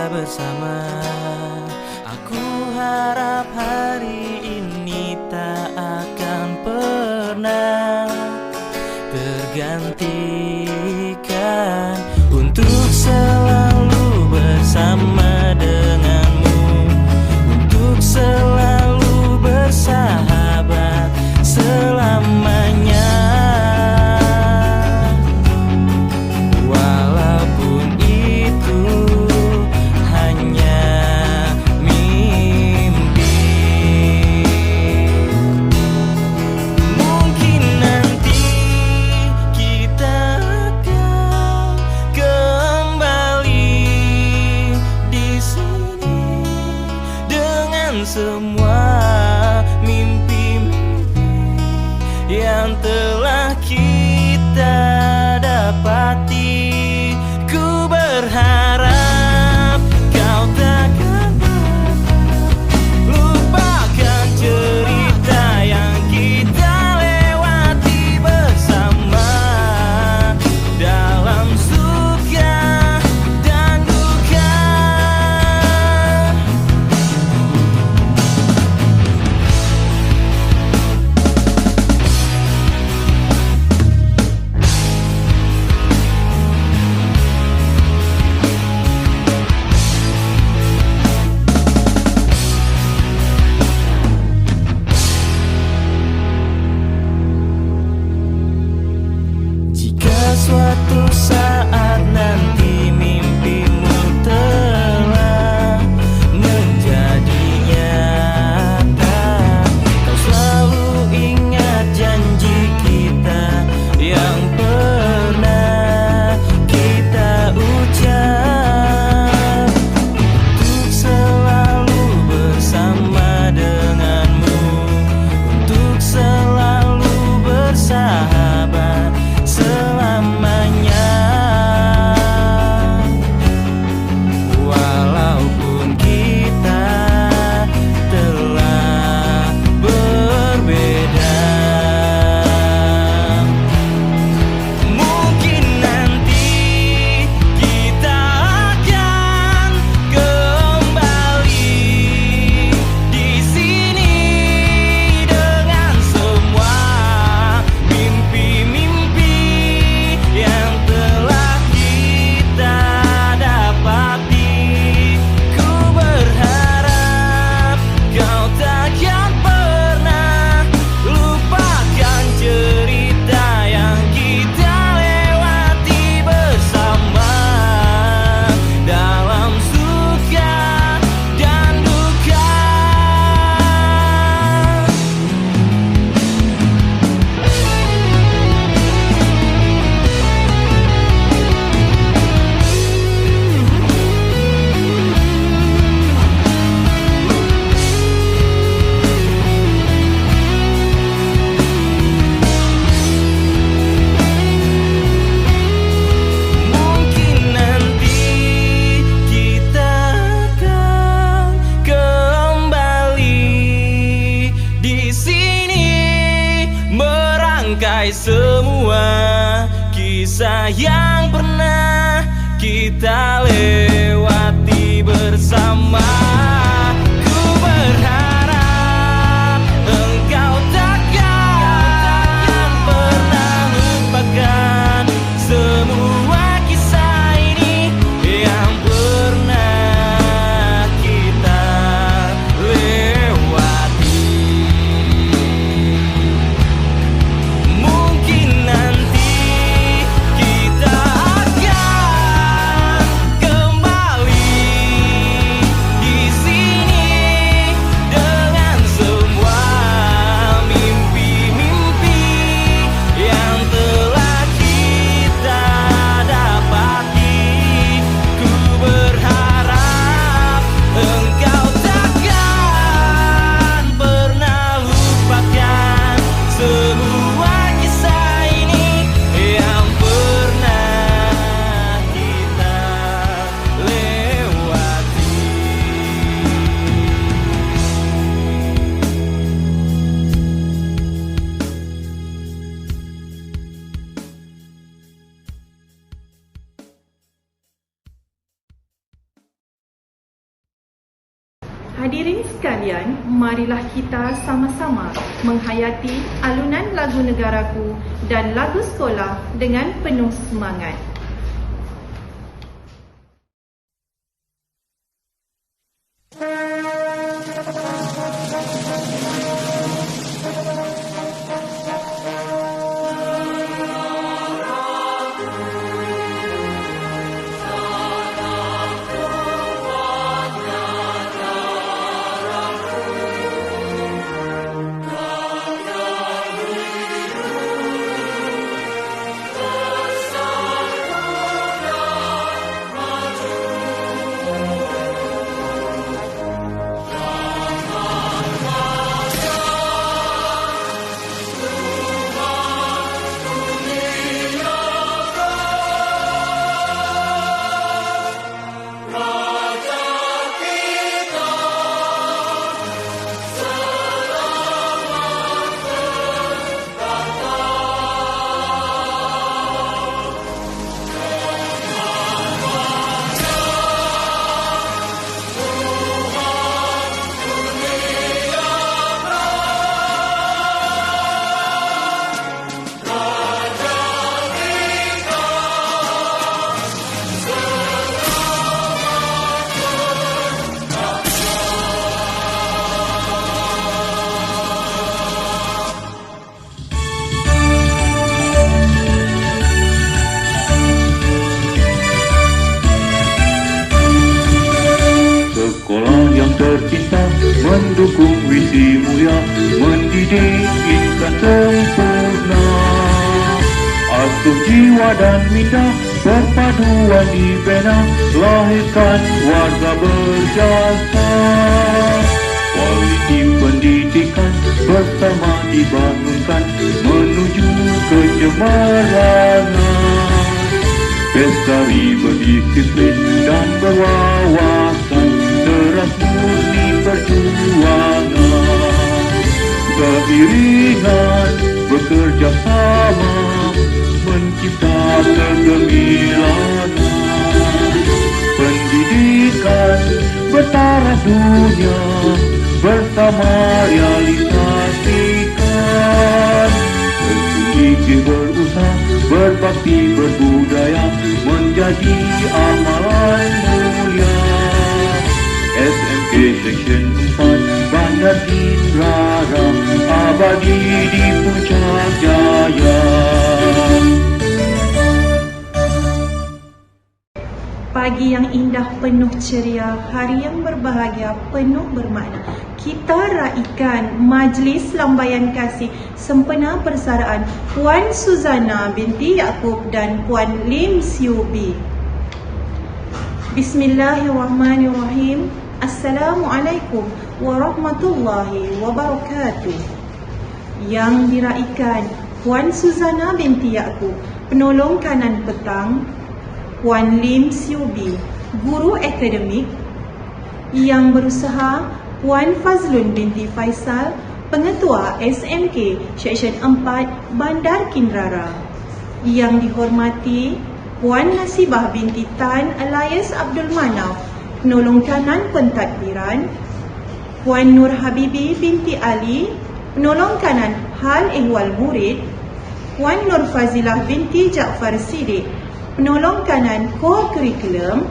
Bersama, aku harap hari ini tak akan pernah tergantikan, untuk selalu bersama denganmu, untuk selalu bersahabat selamanya. Walaupun itu semua mimpi-mimpi yang telah kita dapati. Ku berharap kau takkan lupakan cerita yang kita lewati bersama, dalam suka dan duka. Suatu saat nanti mimpimu telah menjadi nyata, kau selalu ingat janji kita yang pernah kita ucap, untuk selalu bersama denganmu, untuk selalu bersahabat selamanya. Walaupun kita telah berbeda, mungkin nanti kita akan kembali di sini dengan semua mimpi-mimpi yang telah kita dapati. Ku berharap kau takkan pernah lupakan cerita yang kita lewati bersama, dalam suka dan duka. Mungkin nanti kita akan kembali di sini, merangkai semua kisah yang pernah kita lewati bersama. Ku berharap engkau takkan pernah Hadirin sekalian, marilah kita sama-sama menghayati alunan lagu negaraku dan lagu sekolah dengan penuh semangat. Tercinta mendukung visi mulia, mendidik insan sempurna. Asuh jiwa dan minda berpaduan dibina, lahirkan warga berjasa. Kualiti pendidikan bersama dibangunkan menuju kecemarangan. Bestari berdisiplin dan berwawasan, teras murni perjuangan. Beriringan bekerja sama, mencipta kegemilangan. Pendidikan bertaraf dunia, bersama realisasikan. Gigih berusaha, berbakti, berbudaya, menjadi amalan mulia. SMK Seksyen 4 Bandar Kinrara, abadi di puncak jaya. Pagi yang indah penuh ceria, hari yang berbahagia penuh bermakna. Kita raikan majlis lambaian kasih sempena persaraan Puan Suzana binti Yaakob dan Puan Lim Siubi. Bismillahirrahmanirrahim. Assalamualaikum warahmatullahi wabarakatuh. Yang diraikan Puan Suzana binti Yaakob, penolong kanan petang. Puan Lim Siubi, guru akademik. Yang berusaha Puan Fazlun binti Faisal, Pengetua SMK Seksyen 4 Bandar Kinrara. Yang dihormati Puan Nasibah binti Tan Alias Abdul Manaf, penolong kanan pentadbiran. Puan Nur Habibi binti Ali, penolong kanan hal ehwal murid. Puan Nur Fazilah binti Jaafar Siddiq, penolong kanan core curriculum.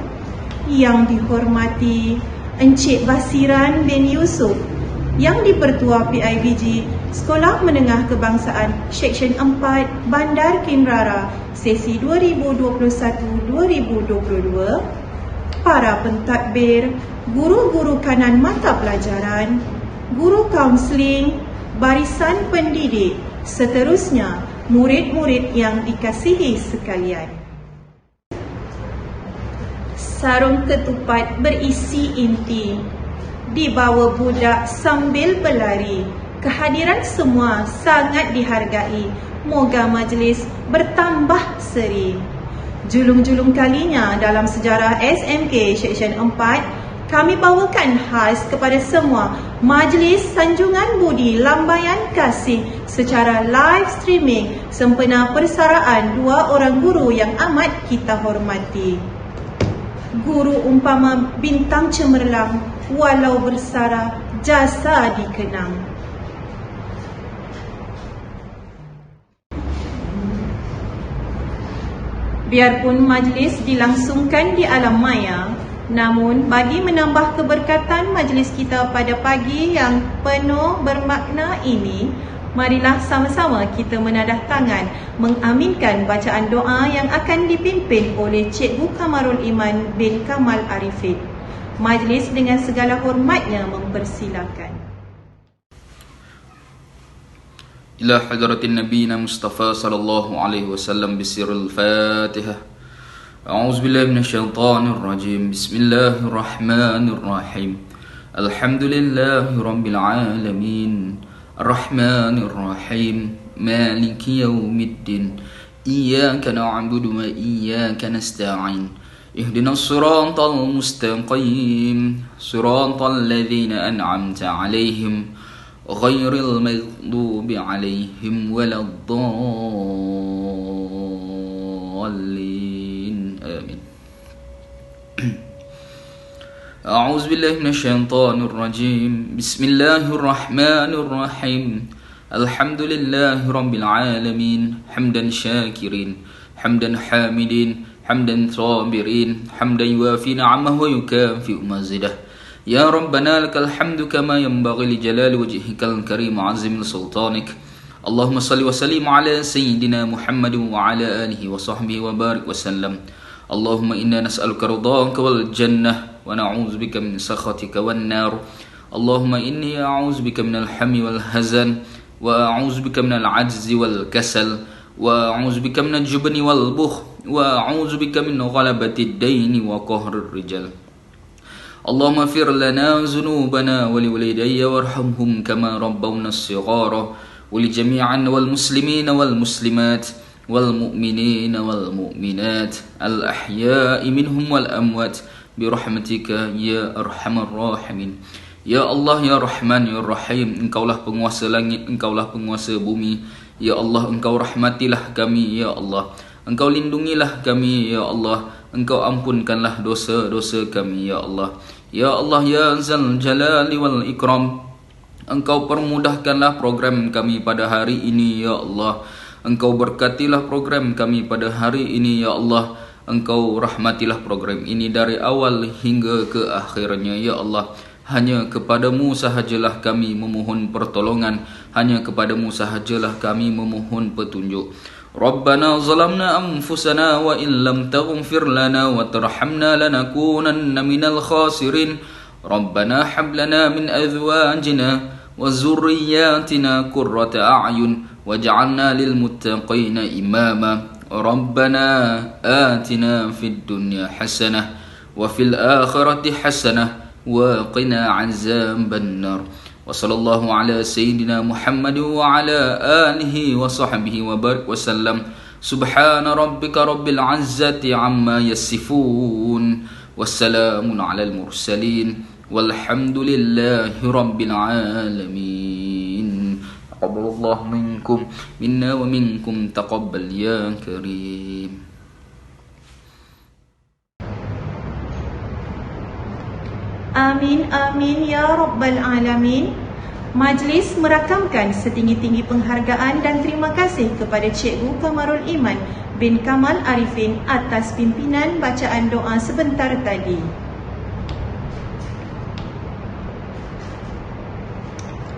Yang dihormati Encik Basiran bin Yusuf, yang dipertua PIBG Sekolah Menengah Kebangsaan Seksyen 4 Bandar Kinrara sesi 2021-2022. Para pentadbir, guru-guru kanan mata pelajaran, guru kaunseling, barisan pendidik, seterusnya murid-murid yang dikasihi sekalian. Sarung ketupat berisi inti, dibawa budak sambil berlari. Kehadiran semua sangat dihargai. Moga majlis bertambah seri. Julung-julung kalinya dalam sejarah SMK Seksyen 4, kami bawakan khas kepada semua majlis sanjungan budi lambaian kasih secara live streaming sempena persaraan dua orang guru yang amat kita hormati. Guru umpama bintang cemerlang, walau bersara jasa dikenang. Biarpun majlis dilangsungkan di alam maya, namun bagi menambah keberkatan majlis kita pada pagi yang penuh bermakna ini, marilah sama-sama kita menadah tangan mengaminkan bacaan doa yang akan dipimpin oleh Cikgu Kamarul Iman bin Kamal Arifin. Majlis dengan segala hormatnya mempersilakan. إلى حضرة نبينا مصطفى صلى الله عليه وسلم بسر الفاتحة. أعوذ بالله من الشيطان الرجيم. بسم الله الرحمن الرحيم. الحمد لله رب العالمين الرحمن الرحيم مالك يوم الدين إياك نعبد وإياك نستعين اهدنا الصراط المستقيم صراط الذين أنعمت عليهم غير المغضوب عليهم ولا الضالين آمين. أعوذ بالله من الشيطان الرجيم. بسم الله الرحمن الرحيم. الحمد لله رب العالمين حمدا شاكرين حمدا حامدين حمدا صابرين حمدا يوافي نعمه ويكافئ مزيده. يا ربنا لك الحمد كما ينبغي لجلال وجهك الكريم وعظيم سلطانك. اللهم صل وسلم على سيدنا محمد وعلى آله وصحبه وبارك وسلم. اللهم إنا نسألك رضاك والجنة ونعوذ بك من سخطك والنار. اللهم إني أعوذ بك من الهم والهزن وأعوذ بك من العجز والكسل وأعوذ بك من الجبن والبخل وأعوذ بك من غلبة الدين وقهر الرجال. اللهم اغفر لنا ذنوبنا ولوالدي وارحمهم كما ربونا الصغار ولجميع والمسلمين والمسلمات والمؤمنين والمؤمنات الأحياء منهم والأموات برحمتك يا أرحم الراحمين. Ya Allah, Ya Rahman, Ya Rahim, Engkaulah penguasa langit, Engkaulah penguasa bumi. Ya Allah, Engkau rahmatilah kami, Ya Allah. Engkau lindungilah kami, Ya Allah. Engkau ampunkanlah dosa-dosa kami, Ya Allah. Ya Allah, Ya Zal Jalali wal Ikram, Engkau permudahkanlah program kami pada hari ini, Ya Allah. Engkau berkatilah program kami pada hari ini, Ya Allah. Engkau rahmatilah program ini dari awal hingga ke akhirnya, Ya Allah. Hanya kepadamu sahajalah kami memohon pertolongan, hanya kepadamu sahajalah kami memohon petunjuk. Rabbana zalamna anfusana wa in lam taghfir lana wa tarhamna lanakunanna minal khasirin. Rabbana hab lana min azwajina wa zurriyyatina qurrata a'yun waj'alna lil muttaqina imama. Rabbana atina fid dunya hasanah wa fil akhirati hasanah wa qina 'adzaban nar. Wa sallallahu ala sayyidina Muhammad wa ala alihi wa sahbihi wa barik wa sallam. Subhana rabbika rabbil izzati amma yasifun. Wassalamun ala al-mursalin. Walhamdulillahi rabbil alamin. Taqabbalallahu minkum minna wa minkum taqabbal ya karim. Amin, amin, ya Rabbal Alamin. Majlis merakamkan setinggi-tinggi penghargaan dan terima kasih kepada Cikgu Kamarul Iman bin Kamal Arifin atas pimpinan bacaan doa sebentar tadi.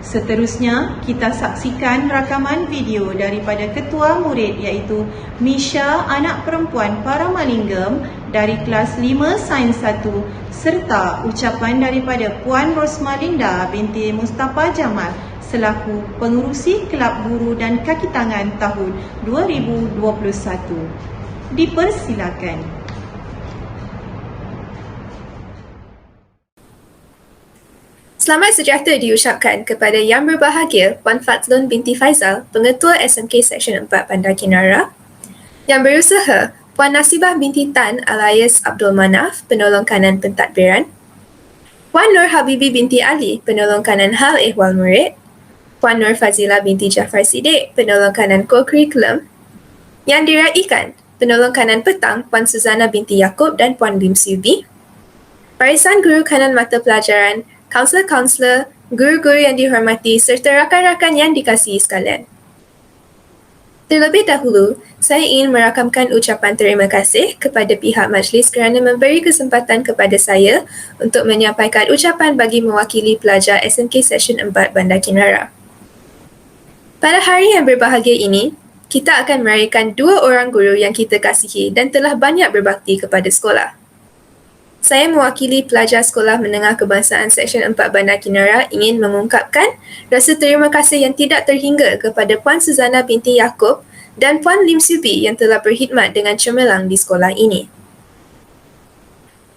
Seterusnya, kita saksikan rakaman video daripada ketua murid iaitu Misha, anak perempuan Paramalinggam dari kelas 5 Sains 1 serta ucapan daripada Puan Rosmalinda binti Mustafa Jamal selaku pengurusi Kelab Guru dan Kaki Tangan tahun 2021. Dipersilakan. Selamat sejahtera diucapkan kepada Yang Berbahagia Puan Fadzlun binti Faizal, Pengetua SMK Seksyen 4 Bandar Kinara. Yang berusaha Puan Nasibah binti Tan alias Abdul Manaf, Penolong Kanan Pentadbiran. Puan Nur Habibi binti Ali, Penolong Kanan Hal Ehwal Murid. Puan Nur Fazila binti Jafar Siddiq, Penolong Kanan Co-Curriculum. Yang diraikan Penolong Kanan Petang Puan Suzana binti Yaakob dan Puan Lim Subi. barisan guru kanan mata pelajaran, kaunselor-kaunselor, guru-guru yang dihormati serta rakan-rakan yang dikasihi sekalian. Terlebih dahulu, saya ingin merakamkan ucapan terima kasih kepada pihak majlis kerana memberi kesempatan kepada saya untuk menyampaikan ucapan bagi mewakili pelajar SMK Seksyen 4 Bandar Kinara. Pada hari yang berbahagia ini, kita akan merayakan 2 orang guru yang kita kasihi dan telah banyak berbakti kepada sekolah. Saya mewakili pelajar Sekolah Menengah Kebangsaan Seksyen 4 Bandar Kinara ingin mengungkapkan rasa terima kasih yang tidak terhingga kepada Puan Suzana binti Yaakob dan Puan Lim Subi yang telah berkhidmat dengan cemerlang di sekolah ini.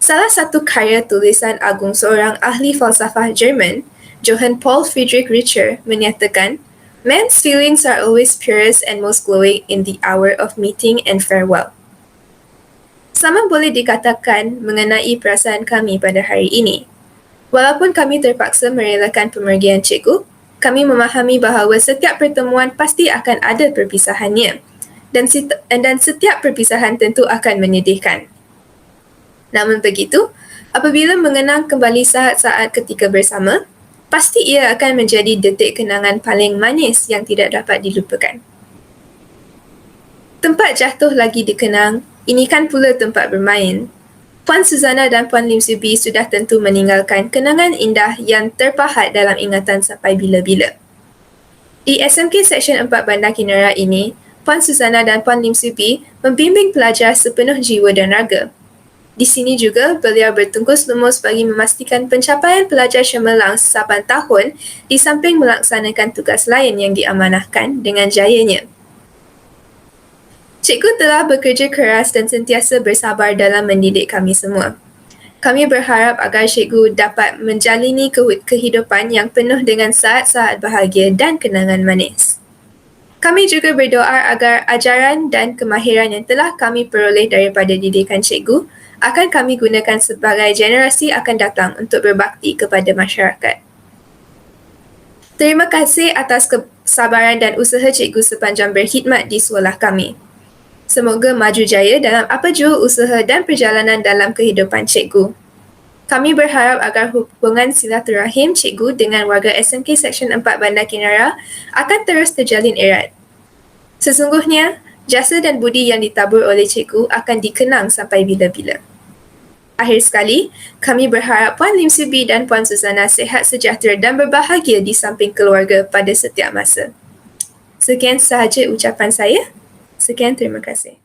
Salah satu karya tulisan agung seorang ahli falsafah Jerman, Johann Paul Friedrich Richter, menyatakan, "Man's feelings are always purest and most glowing in the hour of meeting and farewell." Sama boleh dikatakan mengenai perasaan kami pada hari ini. Walaupun kami terpaksa merelakan pemergian cikgu, kami memahami bahawa setiap pertemuan pasti akan ada perpisahannya dan setiap perpisahan tentu akan menyedihkan. Namun begitu, apabila mengenang kembali saat-saat ketika bersama, pasti ia akan menjadi detik kenangan paling manis yang tidak dapat dilupakan. Tempat jatuh lagi dikenang, ini kan pula tempat bermain. Puan Suzana dan Puan Lim Subi sudah tentu meninggalkan kenangan indah yang terpahat dalam ingatan sampai bila-bila. Di SMK Seksyen 4 Bandar Kinara ini, Puan Suzana dan Puan Lim Subi membimbing pelajar sepenuh jiwa dan raga. Di sini juga beliau bertungkus lumus bagi memastikan pencapaian pelajar cemerlang saban tahun di samping melaksanakan tugas lain yang diamanahkan dengan jayanya. Cikgu telah bekerja keras dan sentiasa bersabar dalam mendidik kami semua. Kami berharap agar cikgu dapat menjalani kehidupan yang penuh dengan saat-saat bahagia dan kenangan manis. Kami juga berdoa agar ajaran dan kemahiran yang telah kami peroleh daripada didikan cikgu akan kami gunakan sebagai generasi akan datang untuk berbakti kepada masyarakat. Terima kasih atas kesabaran dan usaha cikgu sepanjang berkhidmat di sekolah kami. Semoga maju jaya dalam apa jua usaha dan perjalanan dalam kehidupan cikgu. Kami berharap agar hubungan silaturahim cikgu dengan warga SMK Seksyen 4 Bandar Kinara akan terus terjalin erat. Sesungguhnya, jasa dan budi yang ditabur oleh cikgu akan dikenang sampai bila-bila. Akhir sekali, kami berharap Puan Lim Subi dan Puan Suzana sihat sejahtera dan berbahagia di samping keluarga pada setiap masa. Sekian sahaja ucapan saya. Sekian, terima kasih.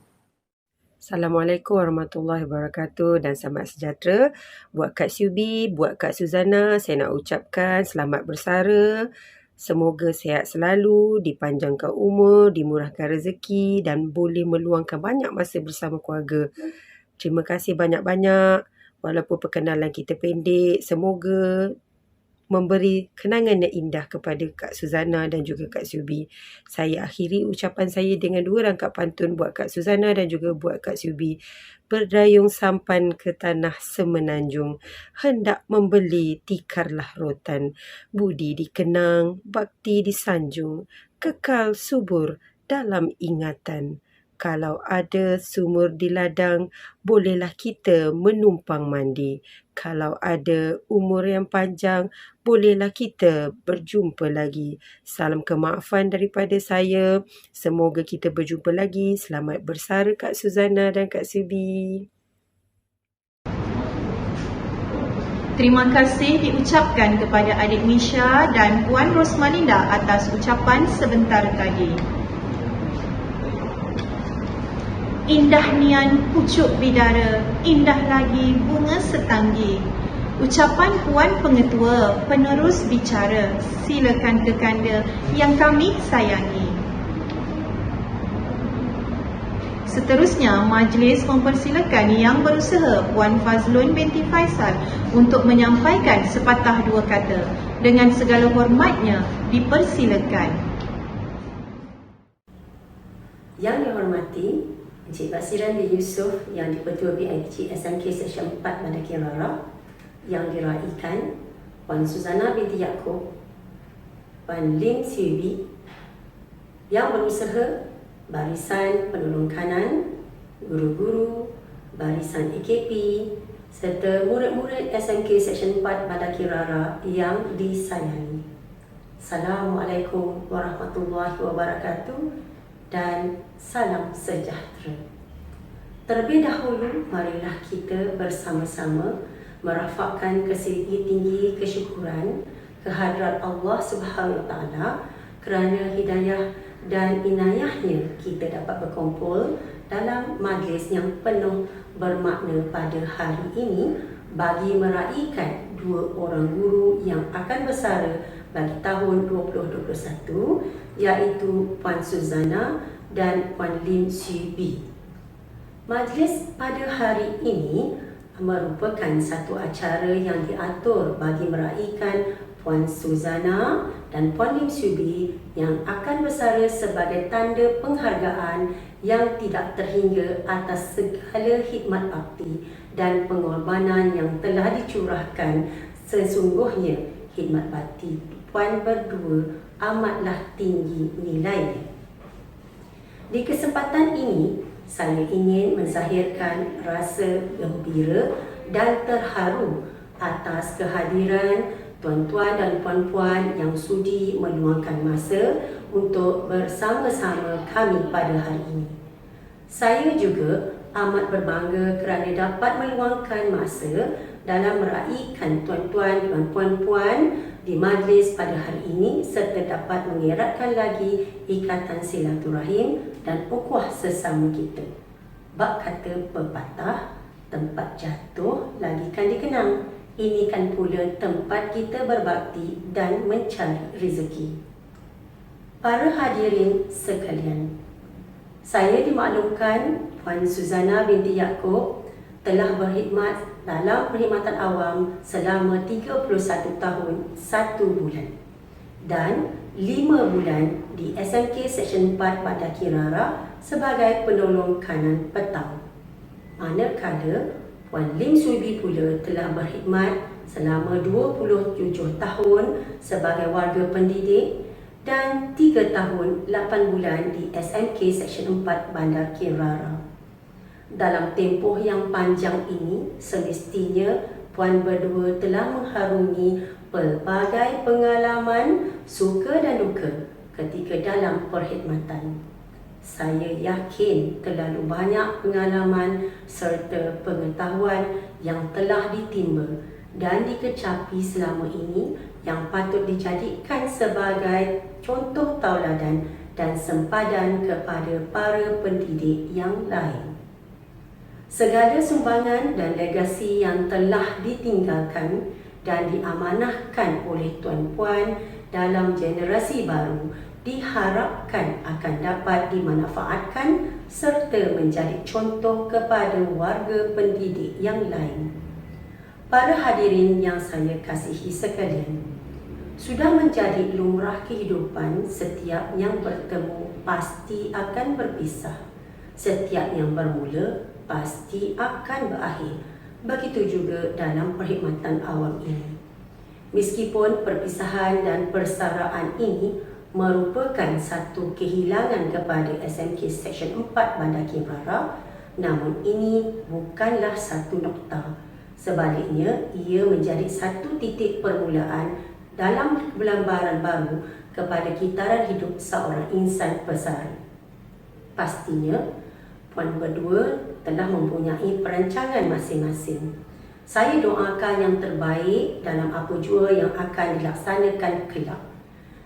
Assalamualaikum warahmatullahi wabarakatuh dan selamat sejahtera. Buat Kak Subi, buat Kak Suzana, saya nak ucapkan selamat bersara. Semoga sihat selalu, dipanjangkan umur, dimurahkan rezeki dan boleh meluangkan banyak masa bersama keluarga. Terima kasih banyak-banyak. Walaupun perkenalan kita pendek, semoga memberi kenangan yang indah kepada Kak Suzana dan juga Kak Subi. Saya akhiri ucapan saya dengan 2 rangkap pantun buat Kak Suzana dan juga buat Kak Subi. Berdayung sampan ke tanah semenanjung, hendak membeli tikarlah rotan. Budi dikenang, bakti disanjung, kekal subur dalam ingatan. Kalau ada sumur di ladang, bolehlah kita menumpang mandi. Kalau ada umur yang panjang, bolehlah kita berjumpa lagi. Salam kemaafan daripada saya. Semoga kita berjumpa lagi. Selamat bersara Kak Suzana dan Kak Subi. Terima kasih diucapkan kepada adik Misha dan Puan Rosmalinda atas ucapan sebentar tadi. Indah nian pucuk bidara, indah lagi bunga setanggi. Ucapan Puan Pengetua, penerus bicara, silakan kekanda yang kami sayangi. Seterusnya, majlis mempersilakan yang berusaha Puan Fazlun binti Faisal untuk menyampaikan sepatah 2 kata. Dengan segala hormatnya, dipersilakan. Yang dihormati Encik Basiran bin Yusof yang di-Ketua BIG SMK Seksyen 4 Bandar Kinara, yang diraikan Puan Suzana binti Yaakob, Puan Lim Subi, yang berusaha barisan penolong kanan, guru-guru, barisan AKP, serta murid-murid SMK Seksyen 4 Bandar Rara yang disayangi. Assalamualaikum warahmatullahi wabarakatuh dan salam sejahtera. Terlebih dahulu, marilah kita bersama-sama merafakkan kesetinggi kesyukuran kehadrat Allah Subhanahu Wa Taala kerana hidayah dan inayahnya kita dapat berkumpul dalam majlis yang penuh bermakna pada hari ini bagi meraihkan dua orang guru yang akan bersara bagi tahun 2021, iaitu Puan Suzana dan Puan Lim Siew Bee. Majlis pada hari ini merupakan satu acara yang diatur bagi meraihkan Puan Suzana dan Puan Lim Siew Bee yang akan bersara sebagai tanda penghargaan yang tidak terhingga atas segala khidmat bakti dan pengorbanan yang telah dicurahkan. Sesungguhnya khidmat bakti Puan berdua amatlah tinggi nilainya. Di kesempatan ini, saya ingin menzahirkan rasa gembira dan terharu atas kehadiran tuan-tuan dan puan-puan yang sudi meluangkan masa untuk bersama-sama kami pada hari ini. Saya juga amat berbangga kerana dapat meluangkan masa dalam meraihkan tuan-tuan dan puan-puan di majlis pada hari ini serta dapat mengeratkan lagi ikatan silaturahim dan ukhuwah sesama kita. Bab kata pepatah, tempat jatuh lagi kan dikenang. Ini kan pula tempat kita berbakti dan mencari rezeki. Para hadirin sekalian, saya dimaklumkan Puan Suzana binti Yaakob telah berkhidmat dalam perkhidmatan awam selama 31 tahun 1 bulan dan 5 bulan di SMK Seksyen 4 Bandar Rara sebagai penolong kanan petang. Manakala Puan Lim Siew Bee pula telah berkhidmat selama 27 tahun sebagai warga pendidik dan 3 tahun 8 bulan di SMK Seksyen 4 Bandar Rara. Dalam tempoh yang panjang ini, semestinya Puan berdua telah mengharungi pelbagai pengalaman suka dan duka ketika dalam perkhidmatan. Saya yakin terlalu banyak pengalaman serta pengetahuan yang telah ditimba dan dikecapi selama ini yang patut dijadikan sebagai contoh tauladan dan sempadan kepada para pendidik yang lain. Segala sumbangan dan legasi yang telah ditinggalkan dan diamanahkan oleh tuan-puan dalam generasi baru diharapkan akan dapat dimanfaatkan serta menjadi contoh kepada warga pendidik yang lain. Para hadirin yang saya kasihi sekalian, sudah menjadi lumrah kehidupan setiap yang bertemu pasti akan berpisah. Setiap yang bermula pasti akan berakhir. Begitu juga dalam perkhidmatan awam ini. Meskipun perpisahan dan persaraan ini merupakan satu kehilangan kepada SMK Seksyen 4 Bandar Rara, namun ini bukanlah satu nokta. Sebaliknya, ia menjadi satu titik permulaan dalam belambaran baru kepada kitaran hidup seorang insan pesara. Pastinya, Puan berdua telah mempunyai perancangan masing-masing. Saya doakan yang terbaik dalam apa jua yang akan dilaksanakan kelak.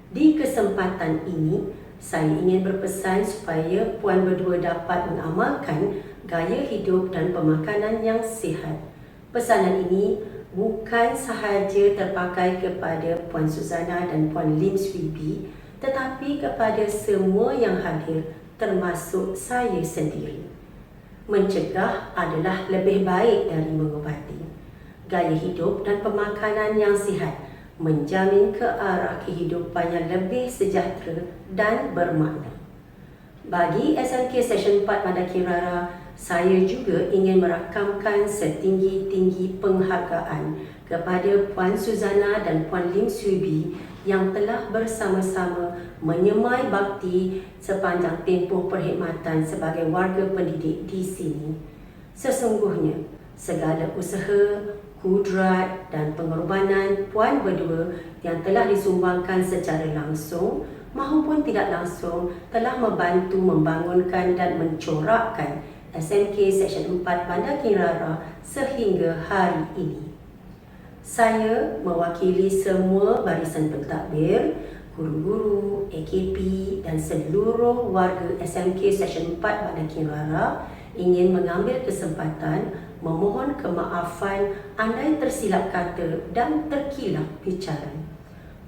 Di kesempatan ini, saya ingin berpesan supaya Puan berdua dapat mengamalkan gaya hidup dan pemakanan yang sihat. Pesanan ini bukan sahaja terpakai kepada Puan Suzana dan Puan Lim Siew Bee, tetapi kepada semua yang hadir, termasuk saya sendiri. Mencegah adalah lebih baik dari mengobati. Gaya hidup dan pemakanan yang sihat menjamin ke arah kehidupan yang lebih sejahtera dan bermakna. Bagi SMK Seksyen 4 Bandar Rara, saya juga ingin merakamkan setinggi-tinggi penghargaan kepada Puan Suzana dan Puan Lim Siew Bee yang telah bersama-sama menyemai bakti sepanjang tempoh perkhidmatan sebagai warga pendidik di sini. Sesungguhnya, segala usaha, kudrat dan pengorbanan puan berdua yang telah disumbangkan secara langsung maupun tidak langsung telah membantu membangunkan dan mencorakkan SMK Seksyen 4 Bandar Kinrara sehingga hari ini. Saya mewakili semua barisan pentadbir, guru-guru, AKP dan seluruh warga SMK Seksyen 4 Bandar Kinrara ingin mengambil kesempatan memohon kemaafan andai tersilap kata dan terkilap bicara.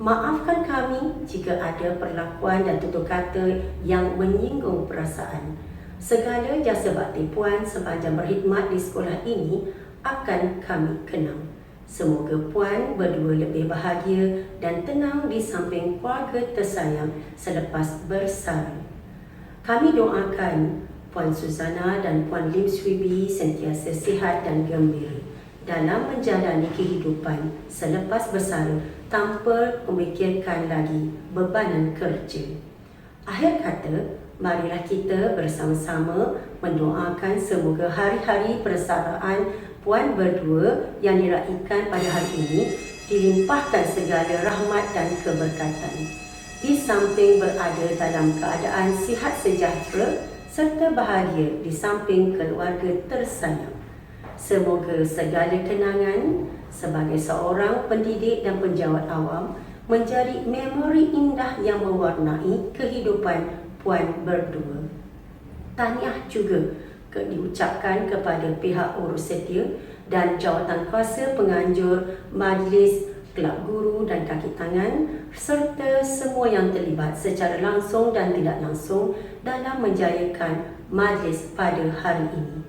Maafkan kami jika ada perlakuan dan tutur kata yang menyinggung perasaan. Segala jasa bakti puan sepanjang berkhidmat di sekolah ini akan kami kenang. Semoga puan berdua lebih bahagia dan tenang di samping keluarga tersayang selepas bersara. Kami doakan Puan Suzana dan Puan Lim Swee Bee sentiasa sihat dan gembira dalam menjalani kehidupan selepas bersara tanpa memikirkan lagi bebanan kerja. Akhir kata, marilah kita bersama-sama mendoakan semoga hari-hari persaraan puan berdua yang diraikan pada hari ini dilimpahkan segala rahmat dan keberkatan. Di samping berada dalam keadaan sihat sejahtera serta bahagia di samping keluarga tersayang. Semoga segala kenangan sebagai seorang pendidik dan penjawat awam menjadi memori indah yang mewarnai kehidupan puan berdua. Tahniah juga diucapkan kepada pihak urus setia dan jawatan kuasa penganjur majlis, kelab guru dan kaki tangan serta semua yang terlibat secara langsung dan tidak langsung dalam menjayakan majlis pada hari ini.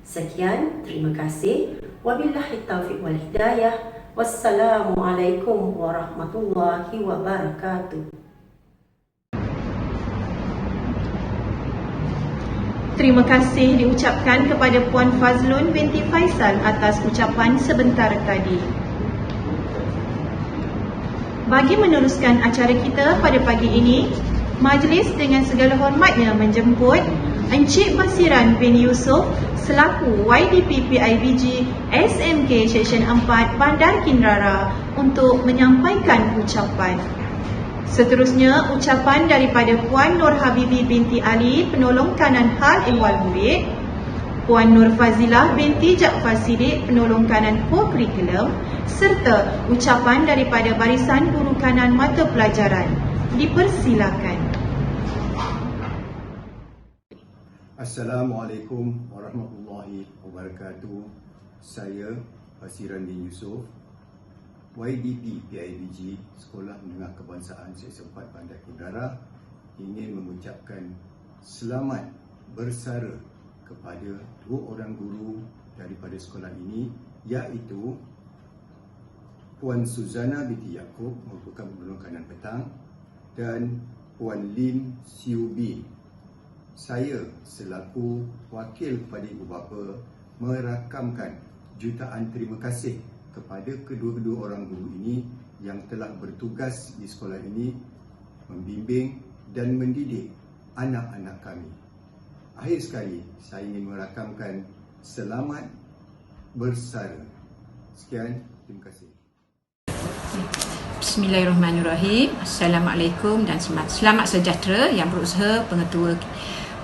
Sekian, terima kasih. Wabillahi taufiq wal hidayah. Wassalamualaikum warahmatullahi wabarakatuh. Terima kasih diucapkan kepada Puan Fazlun binti Faisal atas ucapan sebentar tadi. Bagi meneruskan acara kita pada pagi ini, majlis dengan segala hormatnya menjemput Encik Basiran bin Yusof selaku YDP PIBG SMK Seksyen 4 Bandar Kinrara untuk menyampaikan ucapan. Seterusnya, ucapan daripada Puan Nur Habibi binti Ali, penolong kanan hal ehwal murid, Puan Nur Fazilah binti Jaafar Siddiq, penolong kanan co-curriculum, serta ucapan daripada barisan guru kanan mata pelajaran. Dipersilakan. Assalamualaikum warahmatullahi wabarakatuh. Saya Basiran bin Yusof, YDP PIBG Sekolah Menengah Kebangsaan Seksyen 4 Bandar Kinrara, ingin mengucapkan selamat bersara kepada dua orang guru daripada sekolah ini, iaitu Puan Suzana binti Yaakob merupakan penolong kanan petang dan Puan Lim Swee Bee. Saya selaku wakil kepada ibu bapa merakamkan jutaan terima kasih kepada kedua-dua orang guru ini yang telah bertugas di sekolah ini membimbing dan mendidik anak-anak kami. Akhir sekali, saya ingin merakamkan selamat bersara. Sekian, terima kasih. Bismillahirrahmanirrahim. Assalamualaikum dan selamat sejahtera yang berusaha Pengetua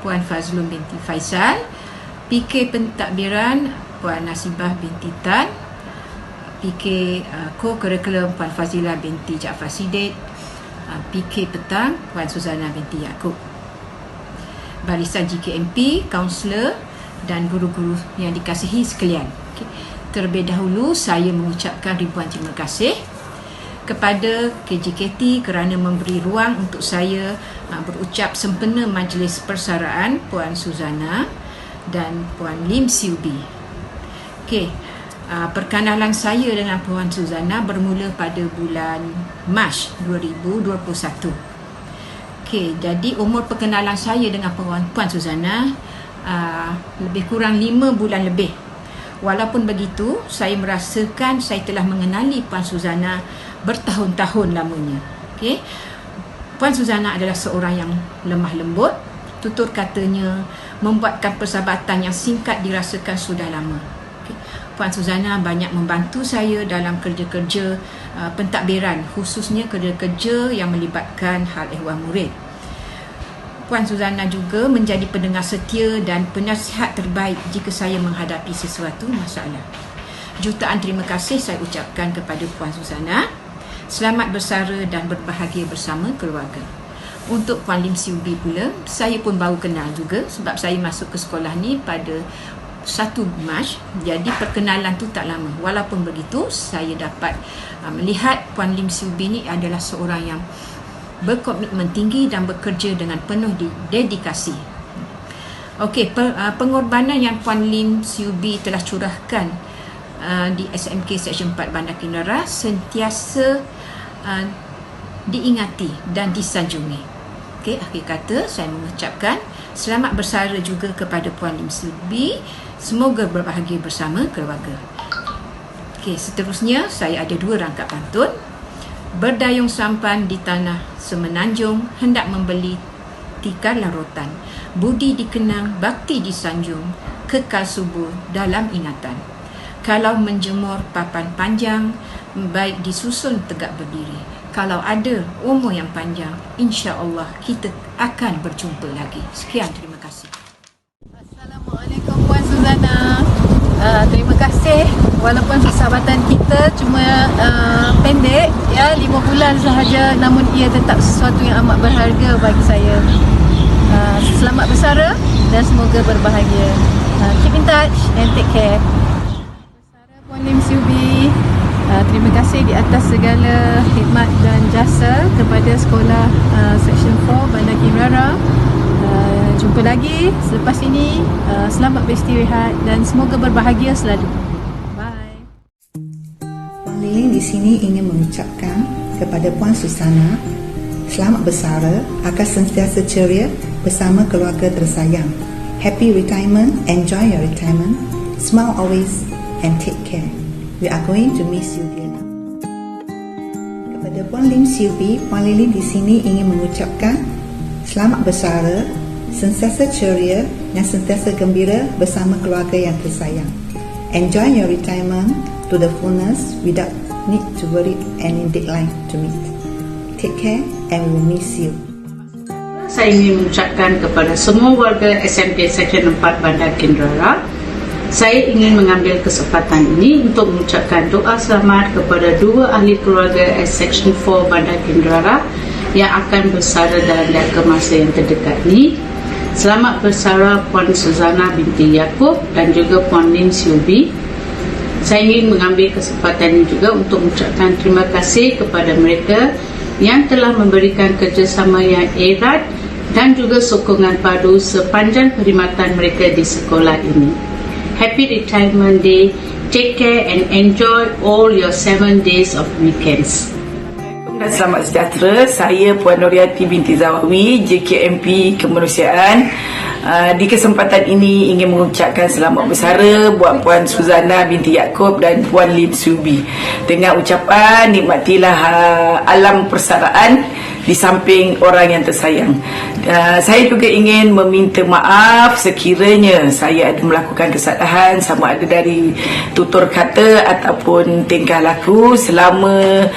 Puan Fazlun binti Faisal, PK Pentadbiran Puan Nasibah binti Tan, PK Co-Curriculum Puan Fazilah binti Jaafar Siddiq, PK Petang Puan Suzana binti Yaakob, barisan GKMP, kaunselor dan guru-guru yang dikasihi sekalian. Terlebih dahulu saya mengucapkan ribuan terima kasih kepada KJKT kerana memberi ruang untuk saya berucap sempena majlis persaraan Puan Suzana dan Puan Lim Swee Bee. Perkenalan saya dengan Puan Suzana bermula pada bulan Mac 2021. Jadi umur perkenalan saya dengan Puan Suzana lebih kurang 5 bulan lebih. Walaupun begitu, saya merasakan saya telah mengenali Puan Suzana bertahun-tahun lamanya. Puan Suzana adalah seorang yang lemah lembut, tutur katanya membuatkan persahabatan yang singkat dirasakan sudah lama. Puan Suzana banyak membantu saya dalam kerja-kerja pentadbiran, khususnya kerja-kerja yang melibatkan hal ehwal murid. Puan Suzana juga menjadi pendengar setia dan penasihat terbaik jika saya menghadapi sesuatu masalah. Jutaan terima kasih saya ucapkan kepada Puan Suzana. Selamat bersara dan berbahagia bersama keluarga. Untuk Puan Lim Siew Bee pula, saya pun baru kenal juga sebab saya masuk ke sekolah ni pada 1 Mac. Jadi perkenalan tu tak lama. Walaupun begitu, saya dapat melihat Puan Lim Siew Bee ni adalah seorang yang berkomitmen tinggi dan bekerja dengan penuh dedikasi. Okey, pengorbanan yang Puan Lim Siew Bee telah curahkan di SMK Seksyen 4 Bandar Kinara sentiasa diingati dan disanjungi. Okey, akhir kata saya mengucapkan selamat bersara juga kepada Puan Lim Siew Bee. Semoga berbahagia bersama keluarga. Okey, seterusnya saya ada 2 rangkap pantun. Berdayung sampan di tanah semenanjung, hendak membeli tikar larutan. Budi dikenang, bakti disanjung, kekal subur dalam ingatan. Kalau menjemur papan panjang, baik disusun tegak berdiri. Kalau ada umur yang panjang, insya-Allah kita akan berjumpa lagi. Sekian, terima kasih. Assalamualaikum Puan Suzana. Terima kasih, walaupun persahabatan kita cuma pendek ya, 5 bulan sahaja, namun ia tetap sesuatu yang amat berharga bagi saya. Selamat bersara dan semoga berbahagia. Keep in touch and take care. Puan Lim Siew Bee, terima kasih di atas segala khidmat dan jasa kepada sekolah Seksyen 4 Bandar Kinara. Jumpa lagi selepas ini. Selamat beristirahat dan semoga berbahagia selalu. Bye. Puan Lilin di sini ingin mengucapkan kepada Puan Susana selamat bersara, akan sentiasa ceria bersama keluarga tersayang. Happy retirement, enjoy your retirement, smile always and take care. We are going to miss you dearly. Kepada Puan Lim Siew Bee, Puan Lilin di sini ingin mengucapkan selamat bersara, sentiasa ceria dan sentiasa gembira bersama keluarga yang tersayang. Enjoy your retirement to the fullness without need to worry any deadline to meet. Take care and we will miss you. Saya ingin mengucapkan kepada semua warga SMP Seksyen 4 Bandar Kinara, saya ingin mengambil kesempatan ini untuk mengucapkan doa selamat kepada 2 ahli keluarga Seksyen 4 Bandar Kinara yang akan bersara dalam jangka masa yang terdekat ini. Selamat bersara Puan Suzana binti Yaakob dan juga Puan Lim Siew Bee. Saya ingin mengambil kesempatan ini juga untuk mengucapkan terima kasih kepada mereka yang telah memberikan kerjasama yang erat dan juga sokongan padu sepanjang perkhidmatan mereka di sekolah ini. Happy Retirement Day. Take care and enjoy all your 7 days of weekends. Dan selamat sejahtera. Saya Puan Nuriati binti Zawawi, JKMP Kemanusiaan. Di kesempatan ini ingin mengucapkan selamat bersara buat Puan Suzana binti Yaakob dan Puan Lim Siew Bee. Dengan ucapan nikmatilah alam persaraan di samping orang yang tersayang. Saya juga ingin meminta maaf sekiranya saya ada melakukan kesalahan sama ada dari tutur kata ataupun tingkah laku selama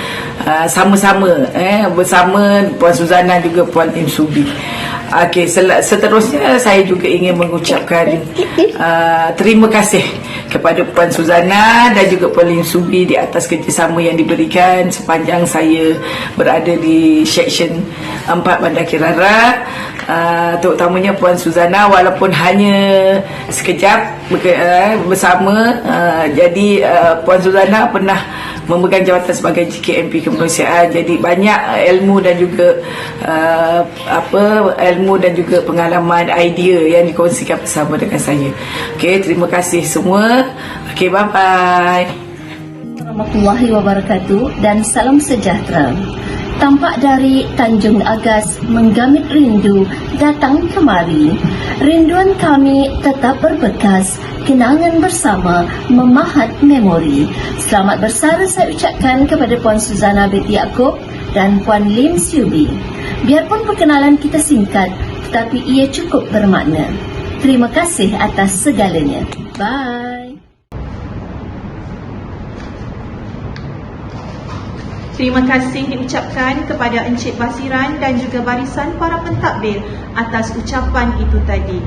sama-sama bersama Puan Suzana juga Puan Lim Siew Bee. Okey, seterusnya saya juga ingin mengucapkan terima kasih kepada Puan Suzana dan juga Puan Lim Siew Bee di atas kerjasama yang diberikan sepanjang saya berada di Seksyen 4 Bandar Kinara. Terutamanya Puan Suzana, walaupun hanya sekejap bersama, jadi Puan Suzana pernah memegang jawatan sebagai JKMP Kemanusiaan. Jadi banyak ilmu dan juga ilmu dan juga pengalaman, idea yang dikongsikan bersama dengan saya. Okey, terima kasih semua. Okey, bye-bye. Warahmatullahi wabarakatuh dan salam sejahtera. Tampak dari Tanjung Agas menggamit rindu datang kemari. Rinduan kami tetap berbekas, kenangan bersama memahat memori. Selamat bersara saya ucapkan kepada Puan Suzana binti Yaakob dan Puan Lim Siew Bee. Biarpun perkenalan kita singkat, tetapi ia cukup bermakna. Terima kasih atas segalanya. Bye. Terima kasih diucapkan kepada Encik Basiran dan juga barisan para pentadbir atas ucapan itu tadi.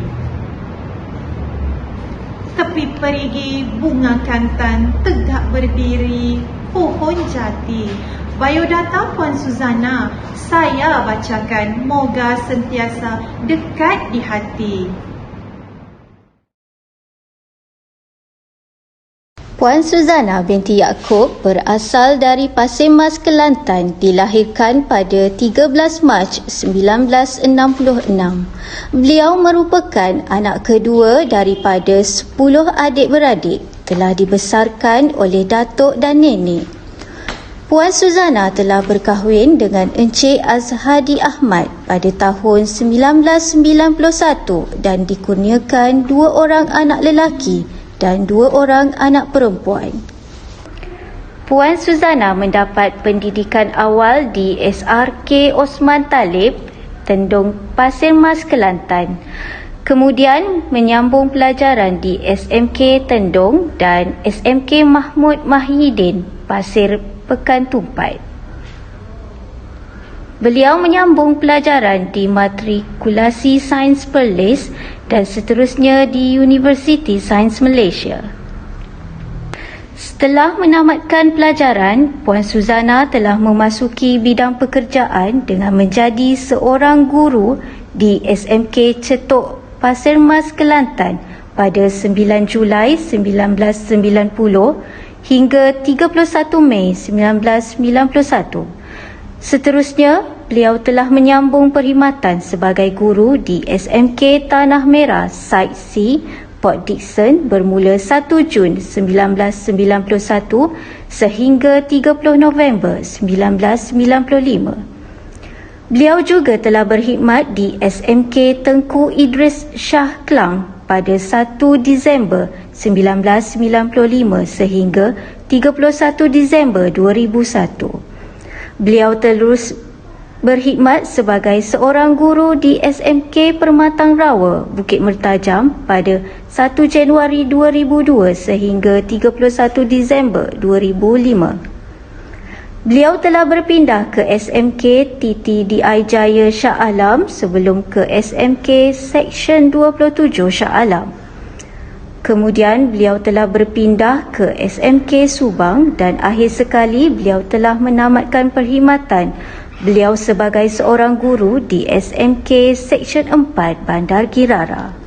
Tepi perigi bunga kantan tegak berdiri pohon jati. Biodata Puan Suzana saya bacakan, moga sentiasa dekat di hati. Puan Suzana binti Yaakob berasal dari Pasir Mas, Kelantan, dilahirkan pada 13 Mac 1966. Beliau merupakan anak kedua daripada 10 adik-beradik, telah dibesarkan oleh datuk dan nenek. Puan Suzana telah berkahwin dengan Encik Azhadi Ahmad pada tahun 1991 dan dikurniakan 2 orang anak lelaki dan 2 orang anak perempuan. Puan Suzana mendapat pendidikan awal di SRK Osman Talib, Tendung, Pasir Mas, Kelantan. Kemudian menyambung pelajaran di SMK Tendung dan SMK Mahmud Mahidin, Pasir Pekan Tumpat. Beliau menyambung pelajaran di Matrikulasi Sains Perlis dan seterusnya di Universiti Sains Malaysia. Setelah menamatkan pelajaran, Puan Suzana telah memasuki bidang pekerjaan dengan menjadi seorang guru di SMK Cetok, Pasir Mas, Kelantan pada 9 Julai 1990 hingga 31 Mei 1991. Seterusnya, beliau telah menyambung perkhidmatan sebagai guru di SMK Tanah Merah Site C, Port Dickson bermula 1 Jun 1991 sehingga 30 November 1995. Beliau juga telah berkhidmat di SMK Tengku Idris Shah Klang pada 1 Disember 1995 sehingga 31 Disember 2001. Beliau terus berkhidmat sebagai seorang guru di SMK Permatang Rawa, Bukit Mertajam pada 1 Januari 2002 sehingga 31 Disember 2005. Beliau telah berpindah ke SMK TTDI Jaya Shah Alam sebelum ke SMK Seksyen 27 Shah Alam. Kemudian beliau telah berpindah ke SMK Subang dan akhir sekali beliau telah menamatkan perkhidmatan beliau sebagai seorang guru di SMK Seksyen 4 Bandar Kirara.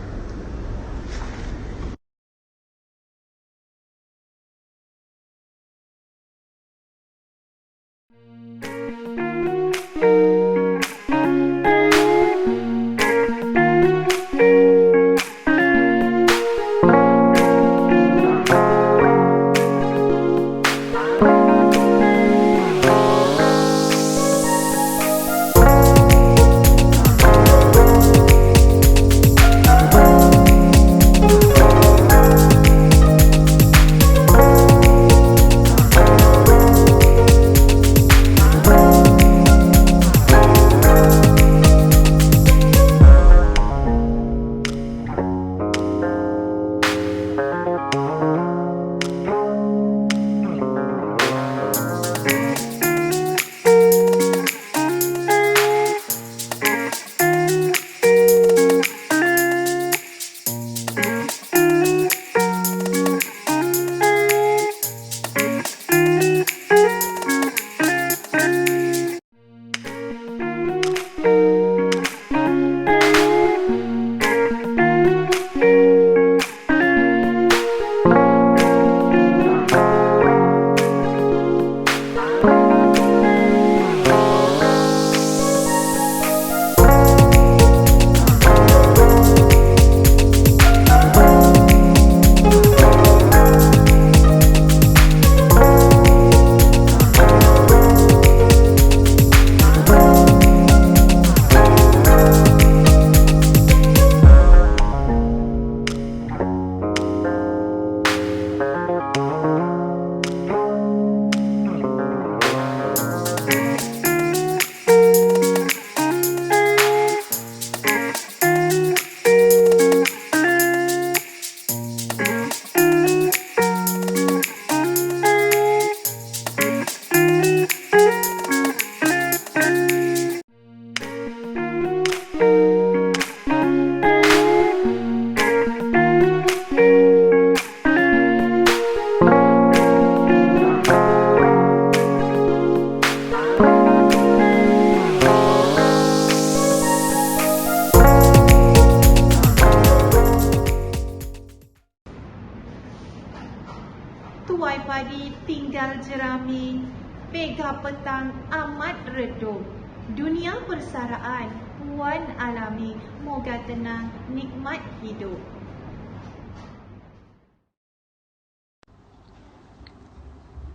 padi tinggal jerami, pega petang amat redup. Dunia persaraan puan alami, moga tenang nikmat hidup.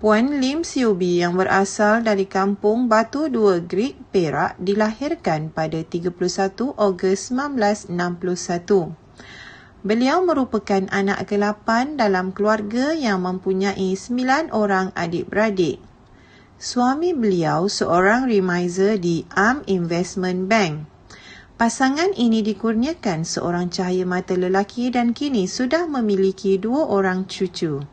Puan Lim Siew Bee yang berasal dari kampung Batu Dua Grig, Perak dilahirkan pada 31 Ogos 1961. Beliau merupakan anak ke-8 dalam keluarga yang mempunyai 9 orang adik-beradik. Suami beliau seorang remiser di Arm Investment Bank. Pasangan ini dikurniakan seorang cahaya mata lelaki dan kini sudah memiliki 2 orang cucu.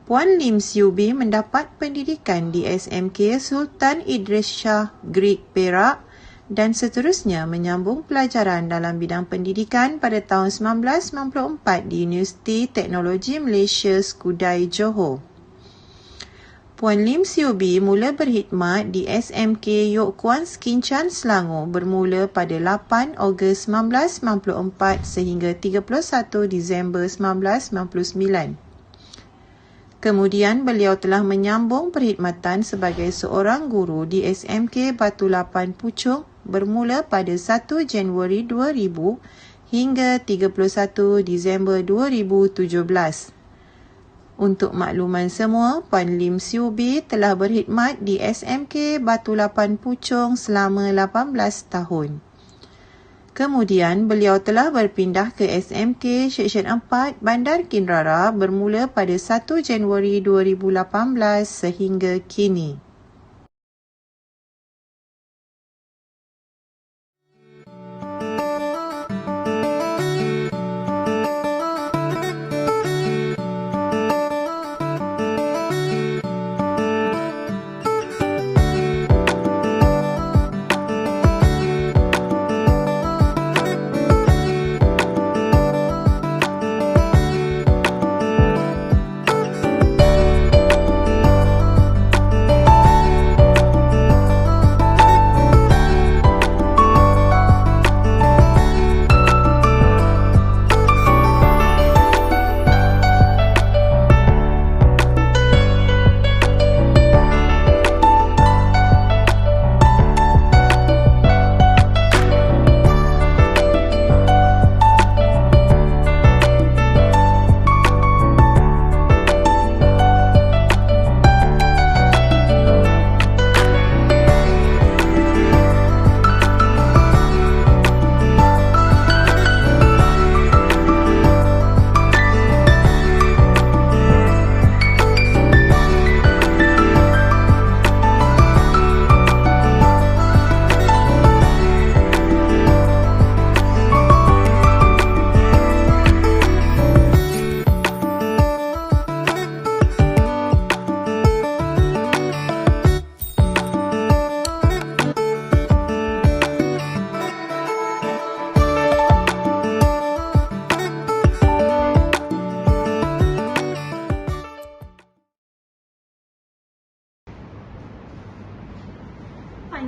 Puan Lim Siew Bee mendapat pendidikan di SMK Sultan Idris Shah Grig, Perak dan seterusnya menyambung pelajaran dalam bidang pendidikan pada tahun 1994 di Universiti Teknologi Malaysia Skudai, Johor. Puan Lim Siew Bee mula berkhidmat di SMK Yok Kuan Skincan, Selangor bermula pada 8 Ogos 1994 sehingga 31 Disember 1999. Kemudian beliau telah menyambung perkhidmatan sebagai seorang guru di SMK Batu Lapan Puchong bermula pada 1 Januari 2000 hingga 31 Disember 2017. Untuk makluman semua, Puan Lim Siew Bee telah berkhidmat di SMK Batu Lapan Puchong selama 18 tahun. Kemudian, beliau telah berpindah ke SMK Seksyen 4 Bandar Kinrara bermula pada 1 Januari 2018 sehingga kini.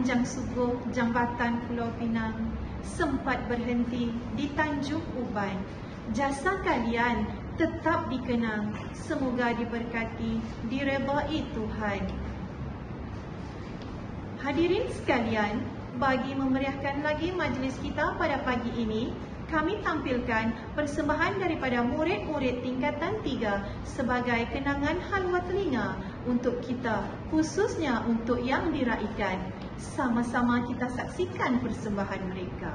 Panjang Suguh Jambatan Pulau Pinang sempat berhenti di Tanjung Uban. Jasa kalian tetap dikenang, semoga diberkati, diredai Tuhan. Hadirin sekalian, bagi memeriahkan lagi majlis kita pada pagi ini, kami tampilkan persembahan daripada murid-murid tingkatan 3 sebagai kenangan halwa telinga untuk kita, khususnya untuk yang diraikan. Sama-sama kita saksikan persembahan mereka.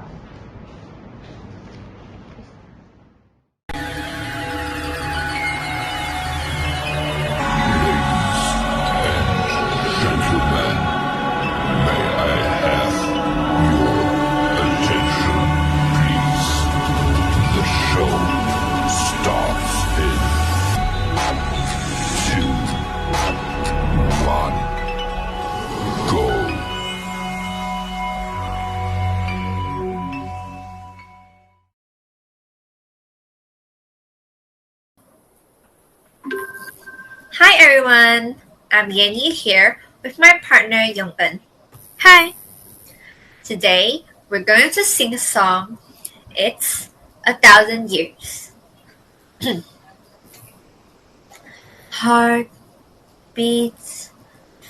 Hi everyone, I'm Yenny here with my partner Young-eun. Hi! Today, we're going to sing a song. It's 1,000 Years. heart beats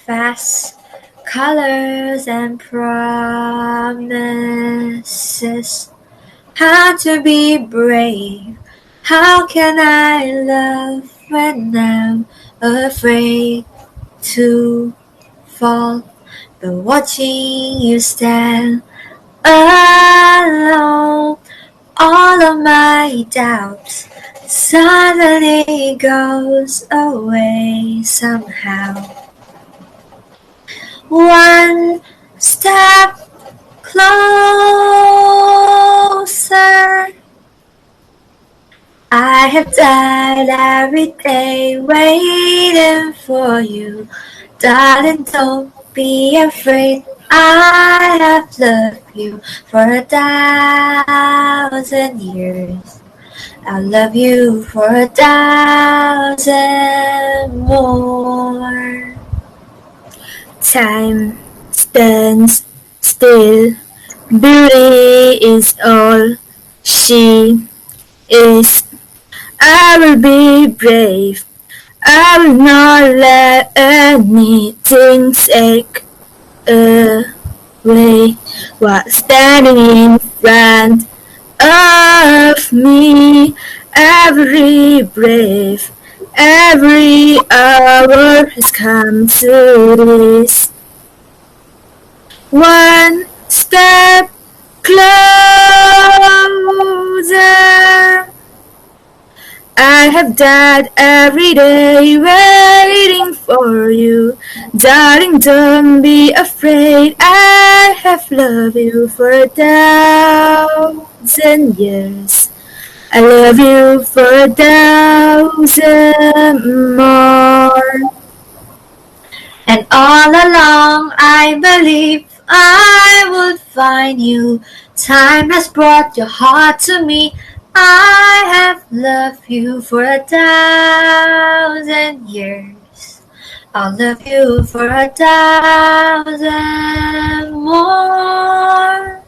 fast, colors and promises. How to be brave? How can I love when I'm afraid to fall? But watching you stand alone, all of my doubts suddenly goes away somehow. One step closer. I have died every day waiting for you. Darling, don't be afraid. I have loved you for 1,000 years. I'll love you for 1,000 more. Time stands still. Beauty is all she is. I will be brave. I will not let anything take away what's standing in front of me. Every brave, every hour has come to this. One step closer. I have died every day waiting for you. Darling, don't be afraid. I have loved you for 1,000 years. I love you for 1,000 more. And all along I believe I would find you. Time has brought your heart to me. I have loved you for 1,000 years. I'll love you for 1,000 more.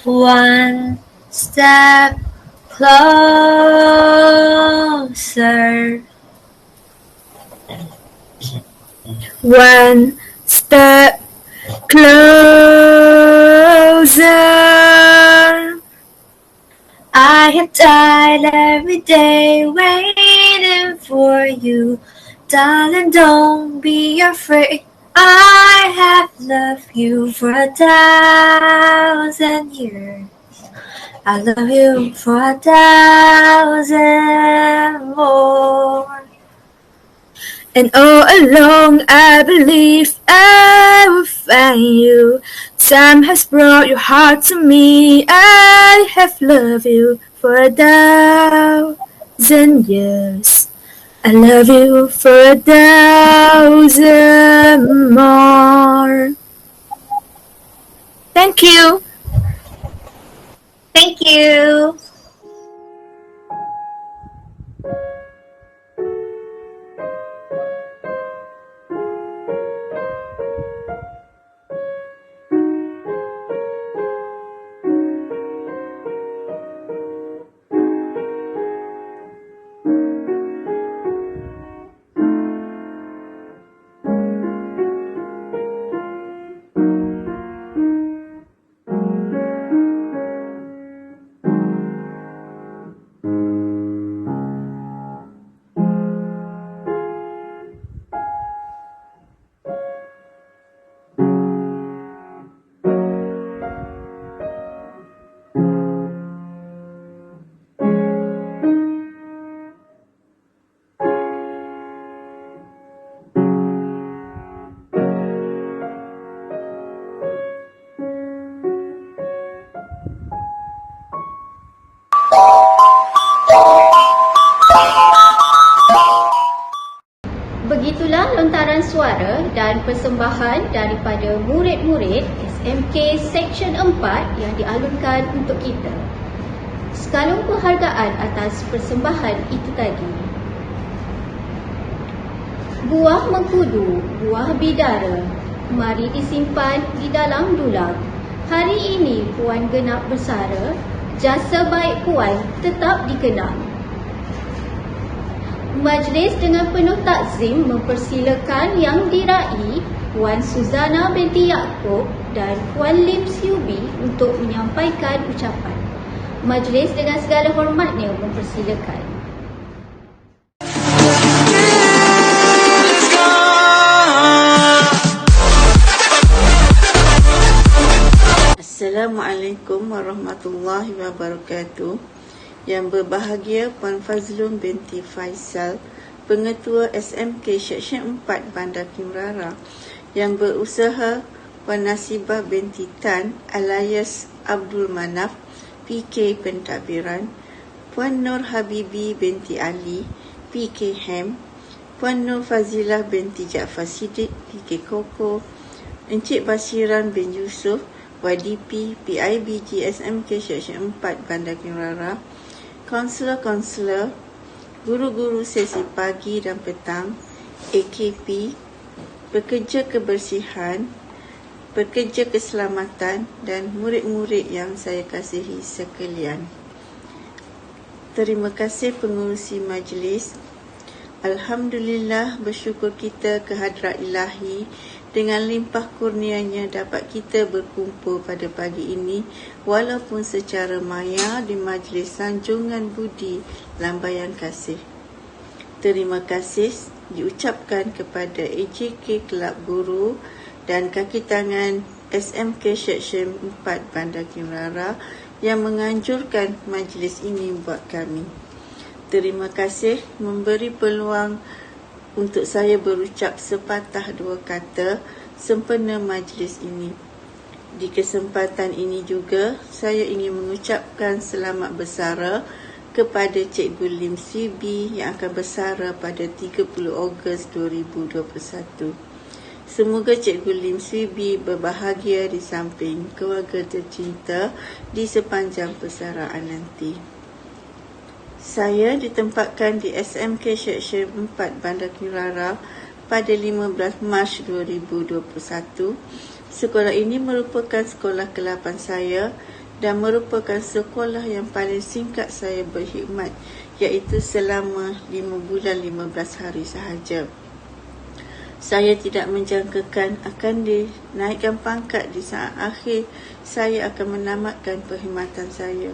One step closer. One step closer. I have died every day waiting for you. Darling, don't be afraid. I have loved you for 1,000 years. I love you for 1,000 more. And all along I believe I will find you. Time has brought your heart to me. I have loved you for 1,000 years. I love you for 1,000 more. Thank you. Thank you. Begitulah lontaran suara dan persembahan daripada murid-murid SMK Seksyen 4 yang dialunkan untuk kita. Sekalung penghargaan atas persembahan itu tadi. Buah mengkudu, buah bidara, mari disimpan di dalam dulang. Hari ini Puan genap bersara, jasa baik Puan tetap dikenang. Majlis dengan penuh takzim mempersilakan Yang Dirai Puan Suzana binti Yaakob dan Puan Lim Siubi untuk menyampaikan ucapan. Majlis dengan segala hormatnya mempersilakan. Assalamualaikum warahmatullahi wabarakatuh. Yang berbahagia Puan Fazlun binti Faisal, Pengetua SMK Seksyen 4 Bandar Kim Rara. Yang berusaha Puan Nasibah binti Tan alias Abdul Manaf, PK Pentadbiran. Puan Nur Habibi binti Ali, PK Hem. Puan Nur Fazilah binti Jaafar Siddiq, PK Koko. Encik Basiran bin Yusof, YDP PIBG SMK Seksyen 4 Bandar Kim Rara. Kaunselor-kaunselor, guru-guru sesi pagi dan petang, AKP, pekerja kebersihan, pekerja keselamatan dan murid-murid yang saya kasihi sekalian. Terima kasih pengurusi majlis. Alhamdulillah, bersyukur kita kehadrat Ilahi dengan limpah kurnianya dapat kita berkumpul pada pagi ini walaupun secara maya di majlis sanjungan budi lambaian kasih. Terima kasih diucapkan kepada AJK Kelab Guru dan kaki tangan SMK Seksyen 4 Bandar Kim Rara yang menganjurkan majlis ini buat kami. Terima kasih memberi peluang untuk saya berucap sepatah dua kata sempena majlis ini. Di kesempatan ini juga, saya ingin mengucapkan selamat bersara kepada Cikgu Lim Sibi yang akan bersara pada 30 Ogos 2021. Semoga Cikgu Lim Sibi berbahagia di samping keluarga tercinta di sepanjang persaraan nanti. Saya ditempatkan di SMK Seksyen 4 Bandar Kim Rara pada 15 Mac 2021. Sekolah ini merupakan sekolah ke-8 saya dan merupakan sekolah yang paling singkat saya berkhidmat, iaitu selama 5 bulan 15 hari sahaja. Saya tidak menjangkakan akan dinaikkan pangkat di saat akhir saya akan menamatkan perkhidmatan saya.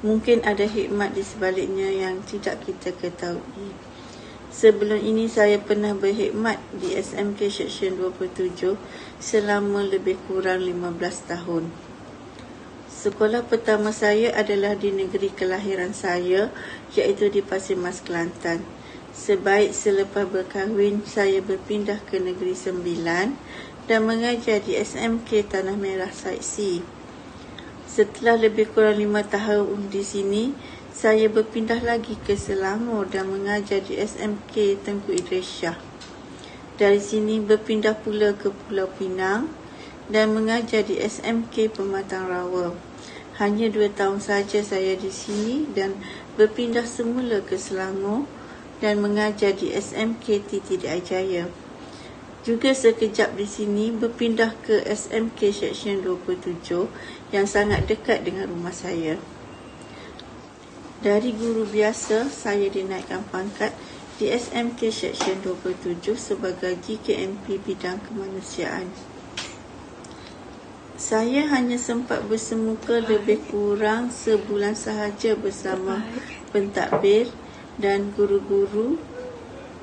Mungkin ada hikmat di sebaliknya yang tidak kita ketahui. Sebelum ini saya pernah berkhidmat di SMK Seksyen 27 selama lebih kurang 15 tahun. Sekolah pertama saya adalah di negeri kelahiran saya, iaitu di Pasir Mas, Kelantan. Sebaik selepas berkahwin, saya berpindah ke Negeri Sembilan dan mengajar di SMK Tanah Merah Said C. Setelah lebih kurang 5 tahun di sini, saya berpindah lagi ke Selangor dan mengajar di SMK Tengku Idris Shah. Dari sini berpindah pula ke Pulau Pinang dan mengajar di SMK Pematang Rawa. Hanya 2 tahun saja saya di sini dan berpindah semula ke Selangor dan mengajar di SMK Titi Jaya. Juga sekejap di sini berpindah ke SMK Seksyen 27 yang sangat dekat dengan rumah saya. Dari guru biasa, saya dinaikkan pangkat di SMK Seksyen 27 sebagai GKMP Bidang Kemanusiaan. Saya hanya sempat bersemuka lebih kurang sebulan sahaja bersama pentadbir dan guru-guru.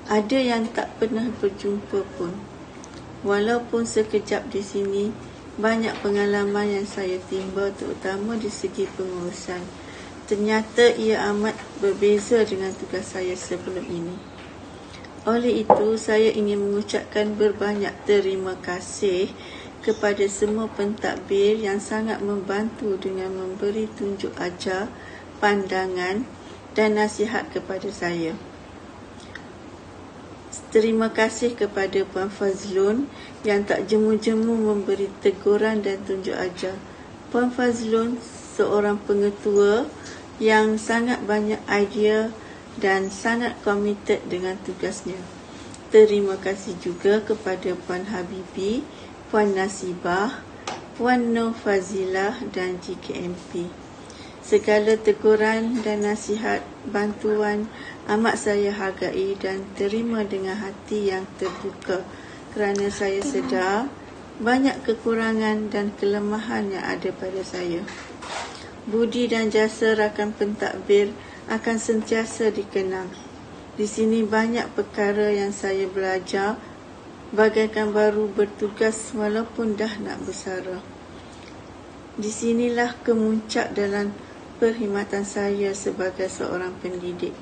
Ada yang tak pernah berjumpa pun. Walaupun sekejap di sini, banyak pengalaman yang saya timba terutama di segi pengurusan. Ternyata ia amat berbeza dengan tugas saya sebelum ini. Oleh itu, saya ingin mengucapkan berbanyak terima kasih kepada semua pentadbir yang sangat membantu dengan memberi tunjuk ajar, pandangan dan nasihat kepada saya. Terima kasih kepada Puan Fazlun yang tak jemu-jemu memberi teguran dan tunjuk ajar. Puan Fazlun seorang pengetua yang sangat banyak idea dan sangat komited dengan tugasnya. Terima kasih juga kepada Puan Habibi, Puan Nasibah, Puan Nur Fazilah dan GKMP. Segala teguran dan nasihat, bantuan amat saya hargai dan terima dengan hati yang terbuka kerana saya sedar banyak kekurangan dan kelemahan yang ada pada saya. Budi dan jasa rakan pentadbir akan sentiasa dikenang. Di sini banyak perkara yang saya belajar, bagaikan baru bertugas walaupun dah nak bersara. Di sinilah kemuncak dalam perkhidmatan saya sebagai seorang pendidik.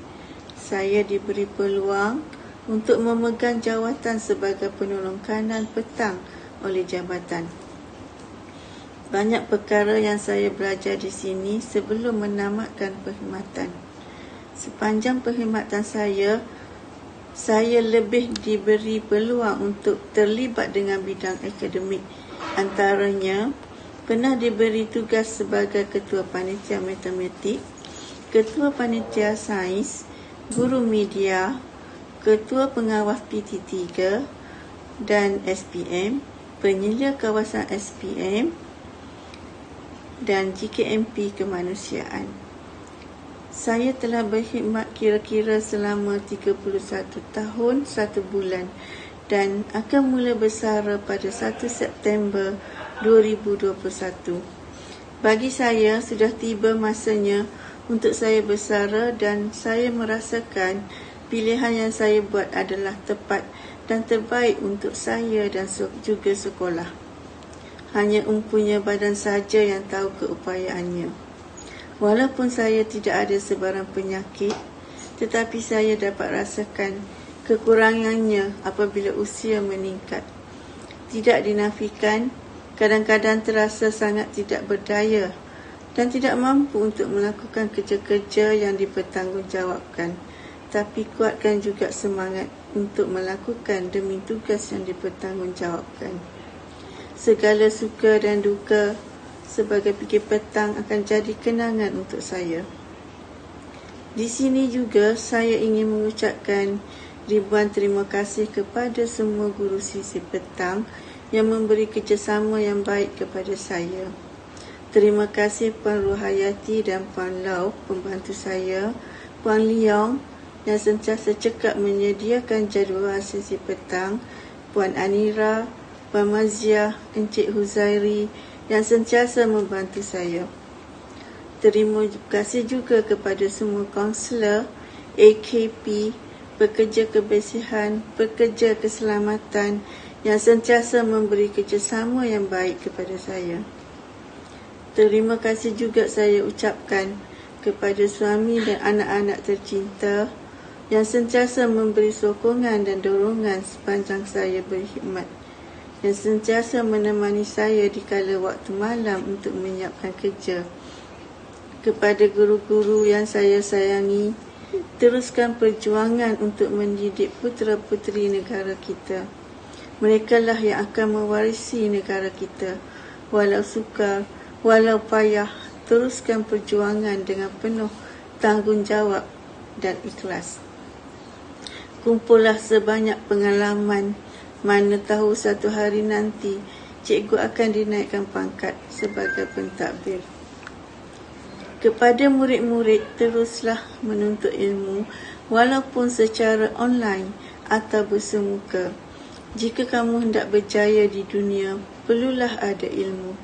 Saya diberi peluang untuk memegang jawatan sebagai penolong kanan petang oleh jabatan. Banyak perkara yang saya belajar di sini sebelum menamatkan perkhidmatan. Sepanjang perkhidmatan saya lebih diberi peluang untuk terlibat dengan bidang akademik. Antaranya, pernah diberi tugas sebagai ketua panitia matematik, ketua panitia sains, guru media, ketua pengawas PT3 dan SPM, penyelia kawasan SPM dan GKMP kemanusiaan. Saya telah berkhidmat kira-kira selama 31 tahun 1 bulan dan akan mula bersara pada 1 September 2021. Bagi saya, sudah tiba masanya untuk saya bersara dan saya merasakan pilihan yang saya buat adalah tepat dan terbaik untuk saya dan juga sekolah. Hanya empunya badan saja yang tahu keupayaannya. Walaupun saya tidak ada sebarang penyakit, tetapi saya dapat rasakan kekurangannya apabila usia meningkat. Tidak dinafikan, kadang-kadang terasa sangat tidak berdaya dan tidak mampu untuk melakukan kerja-kerja yang dipertanggungjawabkan. Tapi kuatkan juga semangat untuk melakukan demi tugas yang dipertanggungjawabkan. Segala suka dan duka sebagai fikir petang akan jadi kenangan untuk saya. Di sini juga saya ingin mengucapkan ribuan terima kasih kepada semua guru sisi petang yang memberi kerjasama yang baik kepada saya. Terima kasih Puan Rohayati dan Puan Lau, pembantu saya, Puan Leong yang sentiasa cekap menyediakan jadual sesi petang, Puan Anira, Puan Maziah, Encik Huzairi yang sentiasa membantu saya. Terima kasih juga kepada semua kaunselor, AKP, pekerja kebersihan, pekerja keselamatan yang sentiasa memberi kerjasama yang baik kepada saya. Terima kasih juga saya ucapkan kepada suami dan anak-anak tercinta yang sentiasa memberi sokongan dan dorongan sepanjang saya berkhidmat, yang sentiasa menemani saya di kala waktu malam untuk menyiapkan kerja. Kepada guru-guru yang saya sayangi, teruskan perjuangan untuk mendidik putera-puteri negara kita. Merekalah yang akan mewarisi negara kita. Walau sukar, walau payah, teruskan perjuangan dengan penuh tanggungjawab dan ikhlas. Kumpullah sebanyak pengalaman, mana tahu satu hari nanti cikgu akan dinaikkan pangkat sebagai pentadbir. Kepada murid-murid, teruslah menuntut ilmu walaupun secara online atau bersemuka. Jika kamu hendak berjaya di dunia, perlulah ada ilmu.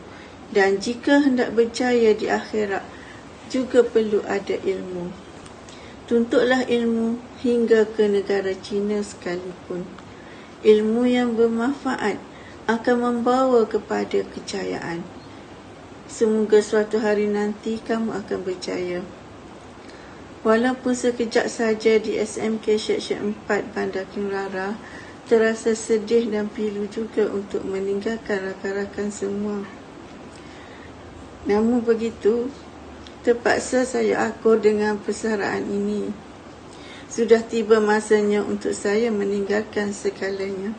Dan jika hendak berjaya di akhirat, juga perlu ada ilmu. Tuntutlah ilmu hingga ke negara China sekalipun. Ilmu yang bermanfaat akan membawa kepada kejayaan. Semoga suatu hari nanti kamu akan berjaya. Walaupun sekejap saja di SMK Seksyen 4 Bandar King Rara, terasa sedih dan pilu juga untuk meninggalkan rakan-rakan semua. Namun begitu, terpaksa saya akur dengan persaraan ini. Sudah tiba masanya untuk saya meninggalkan segalanya.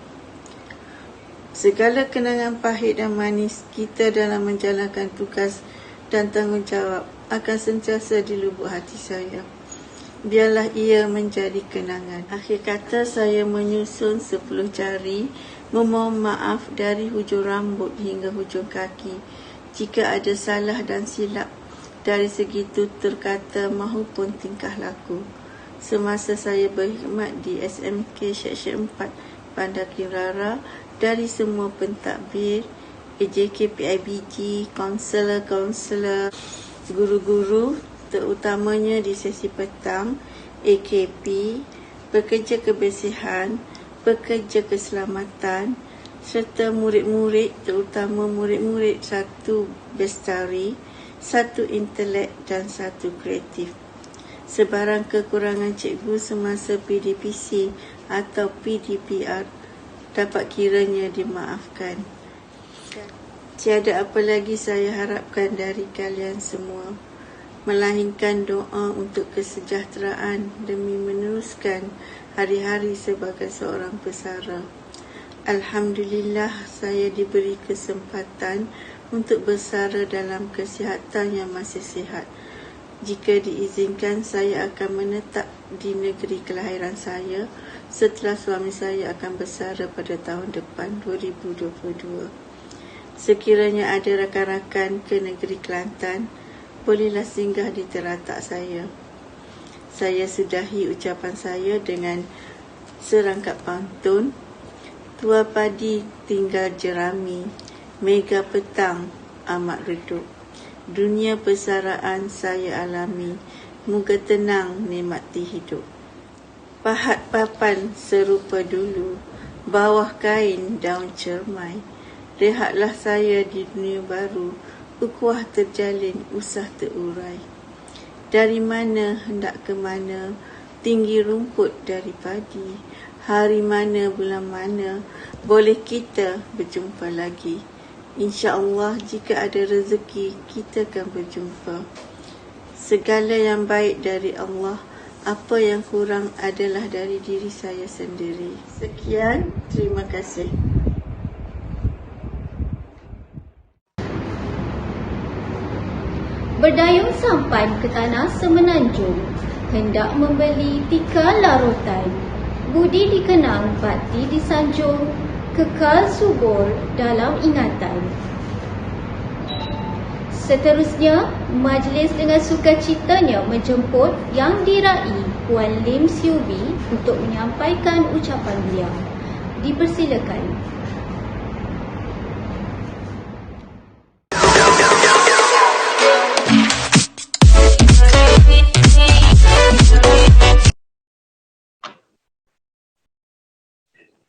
Segala kenangan pahit dan manis kita dalam menjalankan tugas dan tanggungjawab akan sentiasa di lubuk hati saya. Biarlah ia menjadi kenangan. Akhir kata, saya menyusun 10 jari, memohon maaf dari hujung rambut hingga hujung kaki jika ada salah dan silap dari segi tutur kata maupun tingkah laku. Semasa saya berkhidmat di SMK Seksyen 4 Bandar Kinrara, dari semua pentadbir, AJK PIBG, kaunselor-kaunselor, guru-guru, terutamanya di sesi petang, AKP, pekerja kebersihan, pekerja keselamatan, serta murid-murid, terutama murid-murid 1 bestari, 1 intelek dan 1 kreatif. Sebarang kekurangan cikgu semasa PDPC atau PDPR dapat kiranya dimaafkan. Tiada apa lagi saya harapkan dari kalian semua, melainkan doa untuk kesejahteraan demi meneruskan hari-hari sebagai seorang pesara. Alhamdulillah, saya diberi kesempatan untuk bersara dalam kesihatan yang masih sihat. Jika diizinkan, saya akan menetap di negeri kelahiran saya setelah suami saya akan bersara pada tahun depan 2022. Sekiranya ada rakan-rakan ke negeri Kelantan, bolehlah singgah di teratak saya. Saya sudahi ucapan saya dengan serangkap pantun. Tua padi tinggal jerami, mega petang amat redup. Dunia persaraan saya alami, moga tenang nikmati hidup. Pahat papan serupa dulu, bawah kain daun cermai. Rehatlah saya di dunia baru, ukhuwah terjalin, usah terurai. Dari mana hendak ke mana, tinggi rumput dari padi. Hari mana, bulan mana, boleh kita berjumpa lagi. InsyaAllah jika ada rezeki, kita akan berjumpa. Segala yang baik dari Allah, apa yang kurang adalah dari diri saya sendiri. Sekian, terima kasih. Berdayung sampan ke tanah semenanjung, hendak membeli tikar larutan. Budi dikenang, bakti disanjung, kekal subur dalam ingatan. Seterusnya, majlis dengan sukacitanya menjemput Yang Dirai Puan Lim Siew Bee untuk menyampaikan ucapan beliau. Dipersilakan.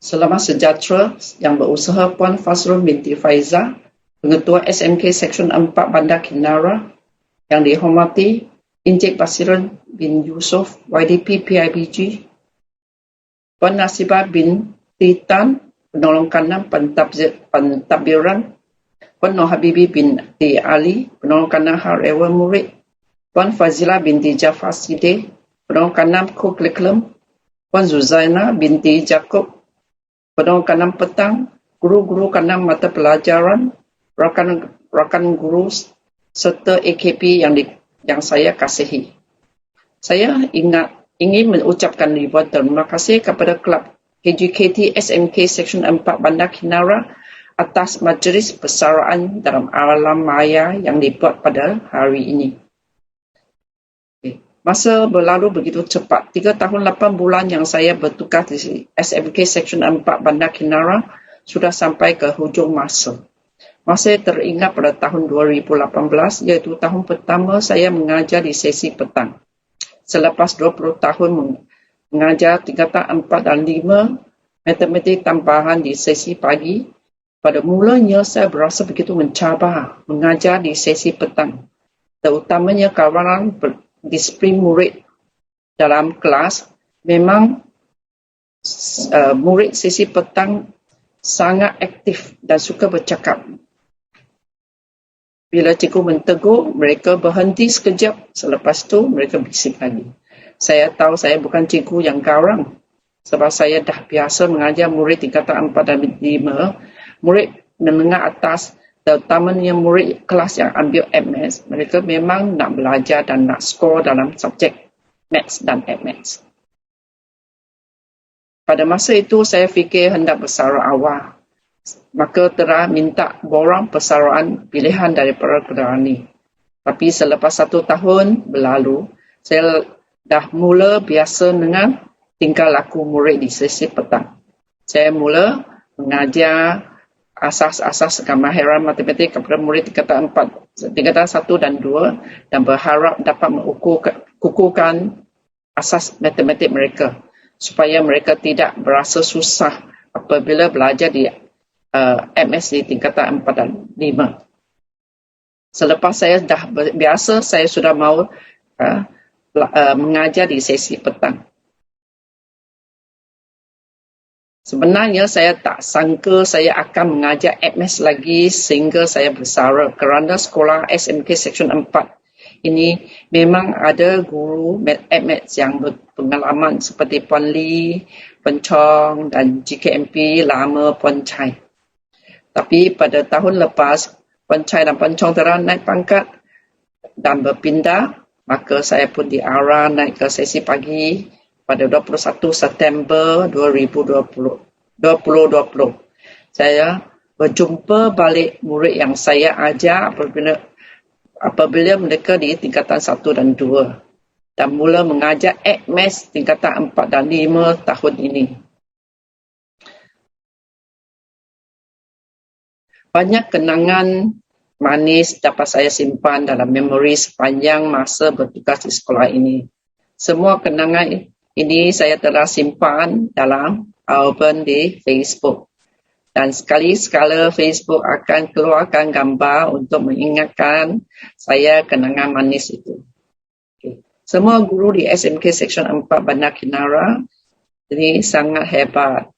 Selamat sejahtera yang berusaha Puan Fazlun binti Faizah, Pengetua SMK Seksyen 4 Bandar Kinrara, yang dihormati Encik Basiran bin Yusof, YDP PIBG, Puan Nasibah binti Tan, Penolong Kanan Pentadbiran, Puan Nur Habibi binti Ali, Penolong Kanan Hal-Ehwal Murid, Puan Fazilah binti Jafar Sideh, Penolong Kanan Kurikulum, Puan Zuzaina binti Jacob, Penolong Kanan Petang, guru-guru kanan mata pelajaran, rakan guru serta AKP yang saya kasihi. Saya ingin mengucapkan ribuan terima kasih kepada Kelab HGKT SMK Seksyen 4 Bandar Kinrara atas majlis persaraan dalam alam maya yang dibuat pada hari ini. Masa berlalu begitu cepat. 3 tahun 8 bulan yang saya bertugas di SMK Seksyen 4 Bandar Kinrara sudah sampai ke hujung masa. Masih teringat pada tahun 2018, iaitu tahun pertama saya mengajar di sesi petang. Selepas 20 tahun mengajar tingkatan 4 dan 5 matematik tambahan di sesi pagi, pada mulanya saya berasa begitu mencabar mengajar di sesi petang, terutamanya kerana disiplin murid dalam kelas. Memang murid sesi petang sangat aktif dan suka bercakap. Bila cikgu mentegur, mereka berhenti sekejap, selepas tu mereka bisik lagi. Saya tahu saya bukan cikgu yang garang, sebab saya dah biasa mengajar murid tingkatan 4 dan 5, murid menengah atas, terutamanya murid kelas yang ambil Maths. Mereka memang nak belajar dan nak skor dalam subjek Maths dan Maths. Pada masa itu saya fikir hendak bersara awal. Maka telah minta borang persaraan pilihan daripada perdana. Tapi selepas 1 tahun berlalu, saya dah mula biasa dengan tingkah laku murid di sesi petang. Saya mula mengajar asas-asas kemahiran matematik kepada murid tingkatan 1 dan 2 dan berharap dapat mengukuhkan asas matematik mereka supaya mereka tidak berasa susah apabila belajar di MS di tingkatan 4 dan 5. Selepas saya dah biasa, saya sudah mahu mengajar di sesi petang. Sebenarnya saya tak sangka saya akan mengajar MS lagi sehingga saya bersara kerana sekolah SMK Seksyen 4 ini memang ada guru MS yang berpengalaman seperti Puan Lee, Puan Chong dan GKMP lama Puan Chai. Tapi pada tahun lepas, Puan Chai dan Puan Chong telah naik pangkat dan berpindah, maka saya pun diarah naik ke sesi pagi pada 21 September 2020. Saya berjumpa balik murid yang saya ajar apabila mereka di tingkatan 1 dan 2 dan mula mengajar MS tingkatan 4 dan 5 tahun ini. Banyak kenangan manis dapat saya simpan dalam memori sepanjang masa bertugas di sekolah ini. Semua kenangan ini saya telah simpan dalam album di Facebook. Dan sekali-sekala Facebook akan keluarkan gambar untuk mengingatkan saya kenangan manis itu. Semua guru di SMK Seksyen 4 Bandar Kinara ini sangat hebat.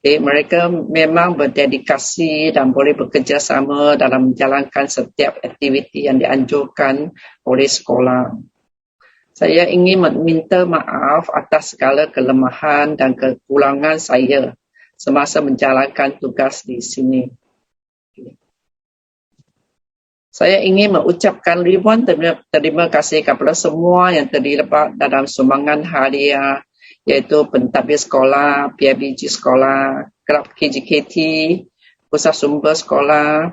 Mereka memang berdedikasi dan boleh bekerjasama dalam menjalankan setiap aktiviti yang dianjurkan oleh sekolah. Saya ingin meminta maaf atas segala kelemahan dan kekurangan saya semasa menjalankan tugas di sini. Saya ingin mengucapkan ribuan terima kasih kepada semua yang terlibat dalam sumbangan hadiah, iaitu pentadbir sekolah, PIBG sekolah, Kelab KJKT, Pusat Sumber Sekolah,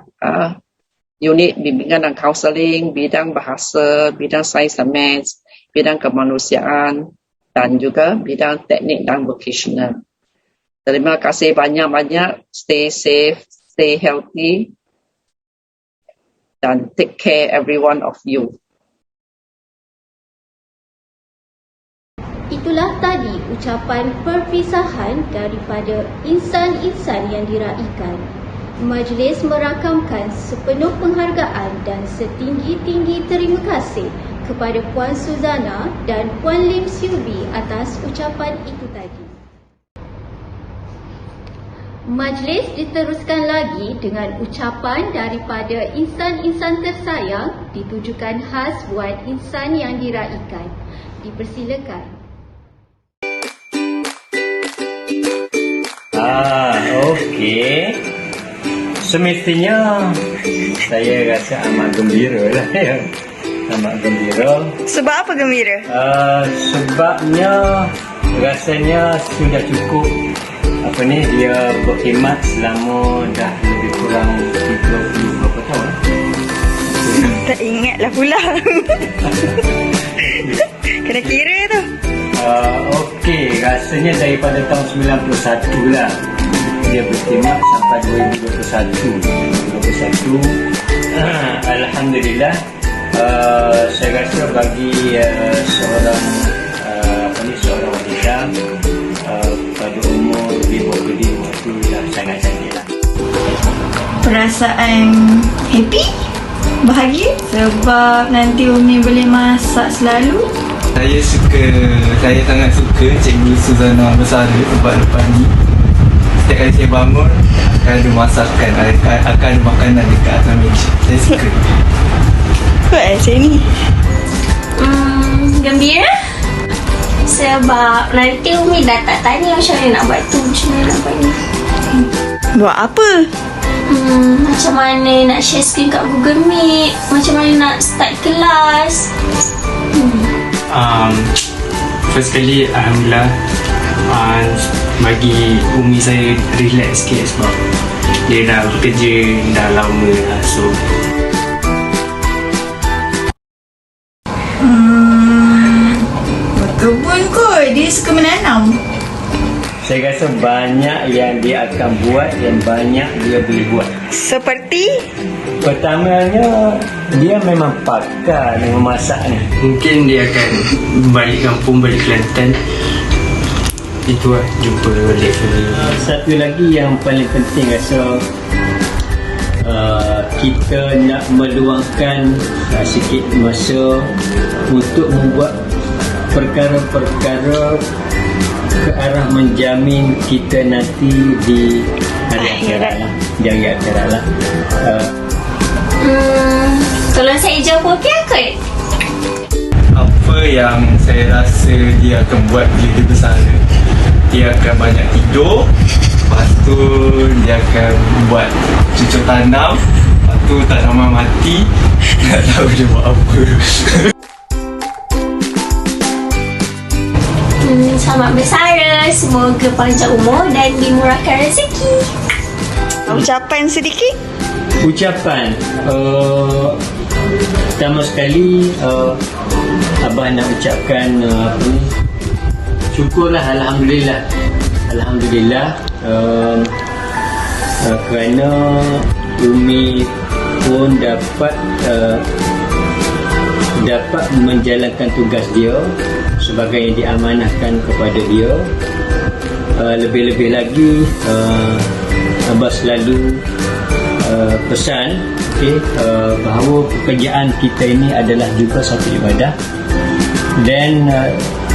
unit bimbingan dan kaunseling, bidang bahasa, bidang sains dan maths, bidang kemanusiaan dan juga bidang teknik dan vocational. Terima kasih banyak-banyak. Stay safe, stay healthy dan take care every one of you. Itulah tadi ucapan perpisahan daripada insan-insan yang diraikan. Majlis merakamkan sepenuh penghargaan dan setinggi-tinggi terima kasih kepada Puan Suzana dan Puan Lim Siubi atas ucapan itu tadi. Majlis diteruskan lagi dengan ucapan daripada insan-insan tersayang ditujukan khas buat insan yang diraikan. Dipersilakan. Okey. Semestinya saya rasa amat gembira lah ya. Amat gembira. Sebab apa gembira? Sebabnya rasanya sudah cukup dia berkhidmat selama dah lebih kurang 30 berapa tahun. Tak ingatlah pula. Kena kira tu. Okey, rasanya daripada tahun 91 lah dia berkhidmat sampai 2021. Alhamdulillah, saya rasa bagi seorang wanita pada umur lebih 25 tu dah sangat cantik lah. Perasaan happy, bahagia sebab nanti Umi boleh masak selalu. Saya sangat suka Cikgu Suzana Bersara sebab lepas ni setiap kali saya bangun akan ada masakan, akan ada makanan dekat atas meja. Saya suka. Kuat macam ni. Gembira sebab nanti Umi dah tak tanya macam mana nak buat tu, macam mana nak buat ni. Buat apa? Macam mana nak share screen kat Google Meet, macam mana nak start kelas. First kali Alhamdulillah bagi Umi saya relax sikit sebab dia dah bekerja dah lama lah, so suka menanam? Saya rasa banyak yang dia akan buat dan banyak dia boleh buat. Seperti? Pertamanya, dia memang pakar dengan memasak ni. Mungkin dia akan balik kampung, balik Kelantan. Itu lah, jumpa balik family. Satu lagi yang paling penting rasa kita nak meluangkan sikit masa untuk membuat perkara-perkara ke arah menjamin kita nanti di hari akhirat lah. Di hari akhirat lah. Kalau saya jawab okey kot. Apa yang saya rasa dia akan buat bila dia besar? Dia akan banyak tidur. Lepas tu dia akan buat cucuk tanam. Lepas tu tanaman mati. Tak tahu dia buat apa. Selamat bersara, semoga panjang umur dan dimurahkan rezeki. Ucapan sedikit? Ucapan pertama sekali Abah nak ucapkan syukurlah, Alhamdulillah kerana Umi pun dapat menjalankan tugas dia sebagai yang diamanahkan kepada dia. Lebih-lebih lagi Abah selalu pesan bahawa pekerjaan kita ini adalah juga satu ibadah, dan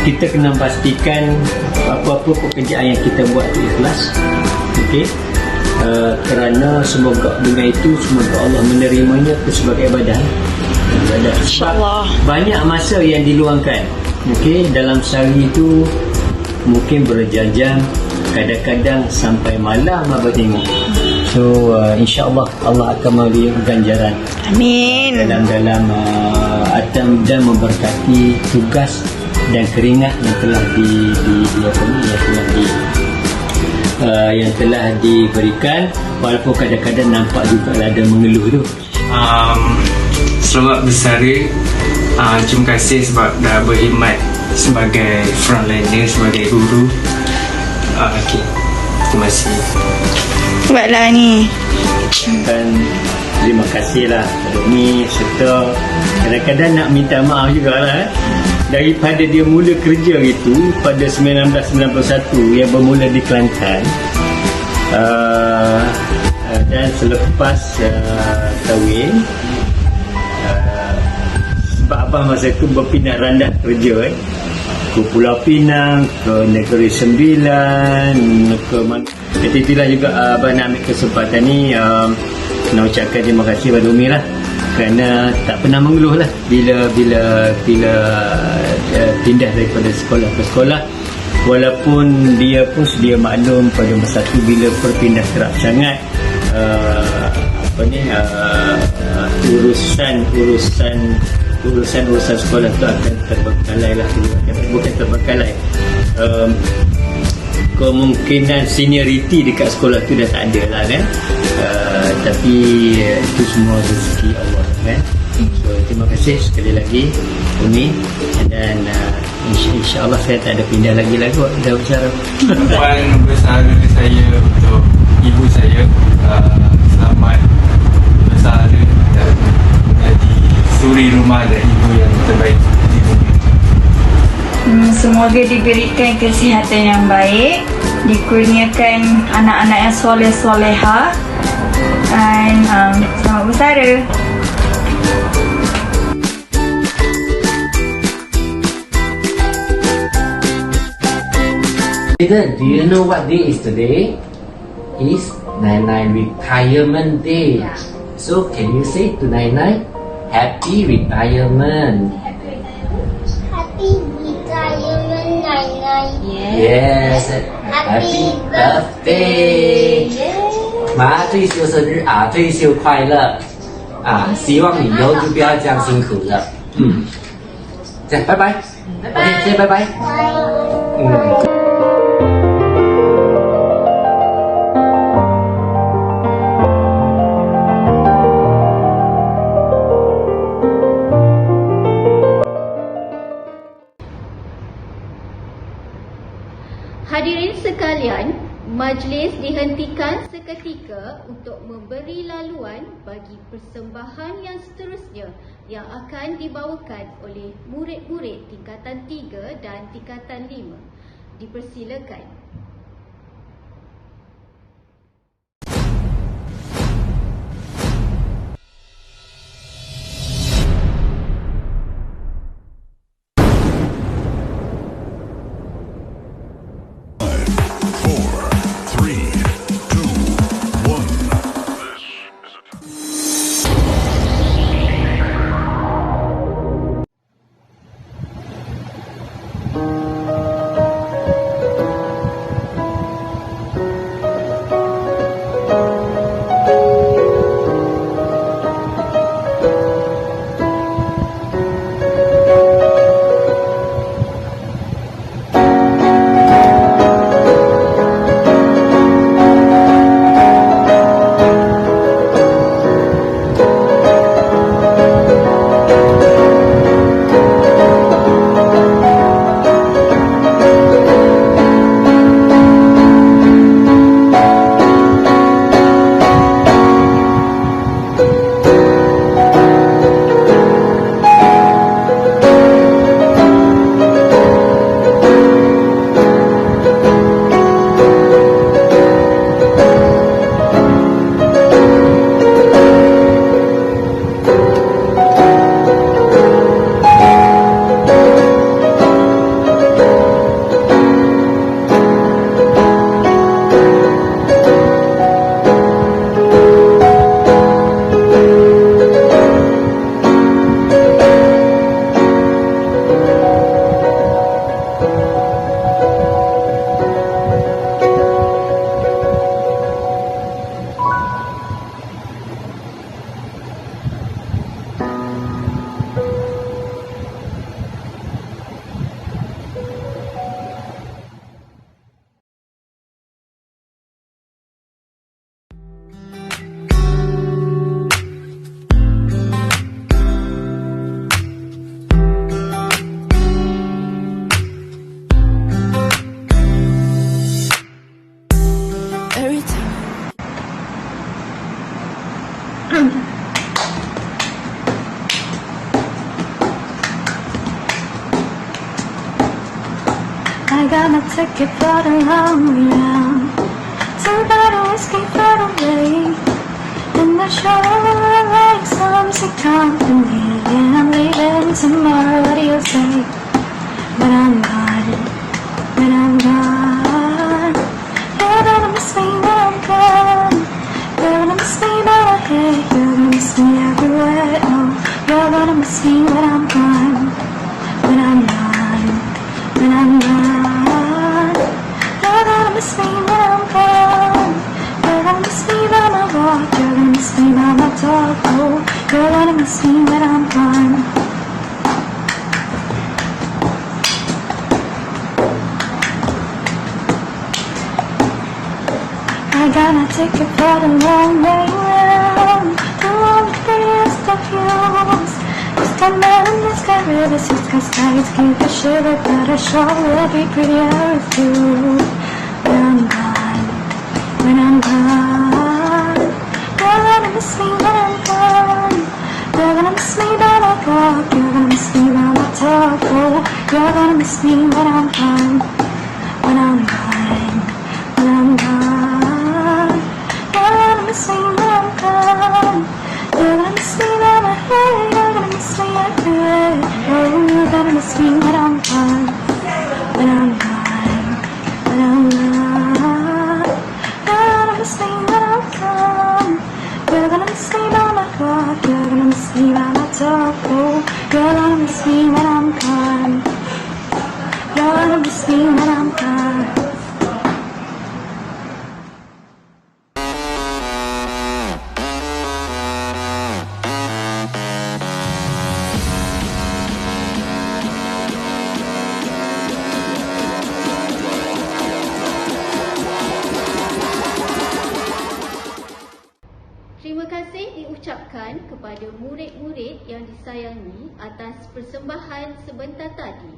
kita kena pastikan apa-apa pekerjaan yang kita buat itu ikhlas. Kerana semoga dengan itu semoga Allah menerimanya sebagai ibadah. InsyaAllah. Banyak masa yang diluangkan dalam sehari itu, mungkin berjam-jam, kadang-kadang sampai malam abang tengok. So insyaAllah Allah akan memberi ganjaran. Amin. Dalam dan memberkati tugas dan keringat yang telah yang telah diberikan, walaupun kadang-kadang nampak juga ada mengeluh tu. Selamat bersara. Terima kasih sebab dah berkhidmat sebagai frontliner, sebagai guru. Okey, terima kasih. Buatlah ni. Dan terima kasihlah kepada Umi, serta kadang-kadang nak minta maaf jugalah daripada dia mula kerja itu pada 1991 yang bermula di Kelantan, dan selepas kahwin, sebab abang masa itu berpindah randah kerja ke Pulau Pinang, ke Negeri Sembilan, ke mana. Itulah juga abang nak ambil kesempatan ni nak ucapkan terima kasih kepada Umi lah, kerana tak pernah mengeluh lah bila pindah daripada sekolah ke sekolah, walaupun dia pun sedia maklum pada masa tu bila berpindah kerap sangat urusan sekolah tu akan terbengkalai lah, bukan terbengkalai, kemungkinan seniority dekat sekolah tu dah tak ada lah kan. Tapi itu semua rezeki Allah kan. So terima kasih sekali lagi Umi, dan insyaAllah saya tak ada pindah lagi kot dah bersara. Puan bersara saya untuk ibu saya, selamat bersara dan menjadi suri rumah dan ibu yang terbaik di dunia. Semoga diberikan kesihatan yang baik, dikurniakan anak-anak yang soleh-soleha, dan selamat bersara. Do you know what day is today? It's Nai retirement day. So can you say to Nai, happy retirement? Happy retirement, Nai. Yes. Happy birthday. 妈退休生日啊，退休快乐啊！希望你以后就不要这样辛苦了。这样拜拜。OK， 先拜拜。Hadirin sekalian, majlis dihentikan seketika untuk memberi laluan bagi persembahan yang seterusnya yang akan dibawakan oleh murid-murid tingkatan 3 dan tingkatan 5. Dipersilakan. I got my ticket for the long way round. Somebody whiskey for the way. And I sure like some sick company. Yeah, I'm leaving tomorrow, what do you say? But I'm gone, when I'm gone. You're gonna miss me when I'm gone. You're gonna miss me by the head. You're gonna miss me everywhere. Oh, you're gonna miss me when I'm gone. When I'm gone, when I'm gone. You're gonna miss me when I'm gone. You're gonna miss me by my walk. You're gonna miss me by my talk. Oh, you're gonna miss me when I'm gone. I got a ticket for the long way round. The one with the prettiest of views. It's got mountains, it's got rivers, it's got skies, give a shiver, but I sure will be prettier with you. When I'm gone, when I'm gone. You're gonna miss me when I'm gone. You're gonna miss me by my walk. You're gonna miss me by my talk. Oh, you're gonna miss me when I'm gone. When I'm gone, when I'm gone. You're gonna miss me when I'm gone. You're gonna miss me by my head. You're gonna miss me everywhere. Oh, you're gonna miss me when I'm gone. When I'm gone, when I'm gone. You're gonna miss me when I'm gone. You're gonna miss me by my walk. You're gonna miss me by my talk. Oh, you're gonna miss me when I'm gone. You're gonna miss me when I'm gone. Terima kasih diucapkan kepada murid-murid yang disayangi atas persembahan sebentar tadi.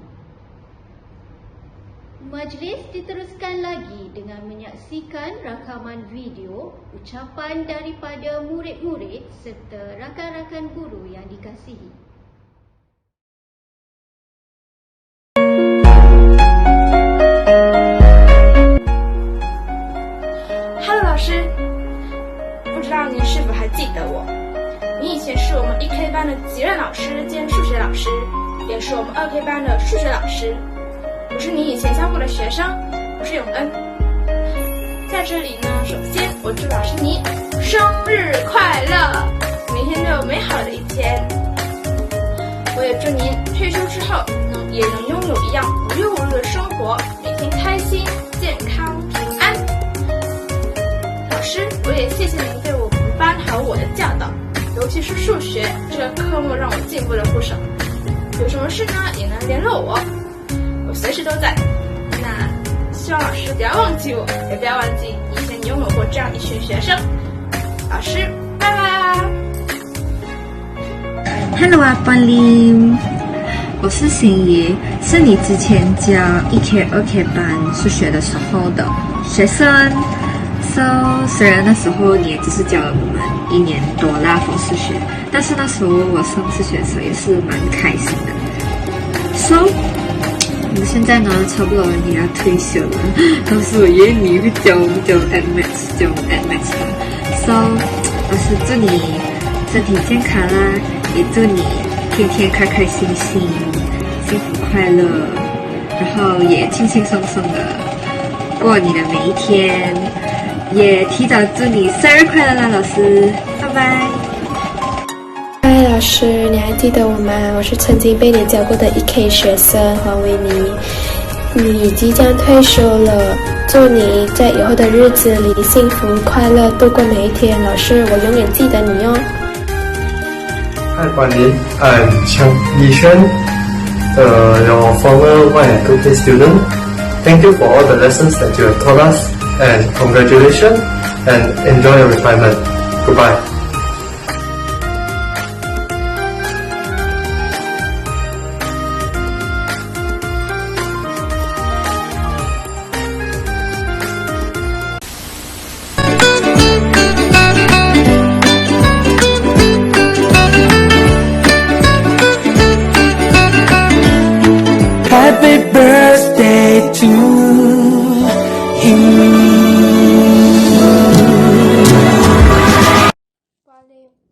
Majlis diteruskan lagi dengan menyaksikan rakaman video ucapan daripada murid-murid serta rakan-rakan guru yang dikasihi. Hello， 老师，不知道您是否还记得我？你以前是我们1K 班的级任老师兼数学老师，也是我们2K 班的数学老师。我是你以前教过的学生，我是永恩。在这里呢，首先我祝老师你生日快乐，每天都有美好的一天。我也祝您退休之后也能拥有一样无忧无虑的生活，每天开心、健康、平安。老师，我也谢谢您对我们班还有我的教导，尤其是数学这个科目让我进步了不少。有什么事呢，也能联络我。我随时都在，那希望老师不要忘记我，也不要忘记以前拥有过这样一群学生。老师，拜拜。Hello 啊，班林，我是心怡，是你之前教1K、2K 班数学的时候的学生。虽然那时候你也只是教了我们1年多啦for数学，但是那时候我上数学的时候也是蛮开心的。我现在呢，差不多也要退休了，但是我也你会教 admaths 的 ，so 老师祝你身体健康啦，也祝你天天开开心心，幸福快乐，然后也轻轻松松的过你的每一天，也提早祝你生日快乐啦，老师，拜拜。嗨，老师，你还记得我吗？我是曾经被你教过的1K 学生黄维尼。你即将退休了，祝你在以后的日子里幸福快乐度过每一天。老师，我永远记得你哦。Hi, Guanyin. I'm Chiang Yishen, your former 1 and 2K student. Thank you for all the lessons that you have taught us, and congratulations, and enjoy your retirement. Goodbye. Happy birthday to you.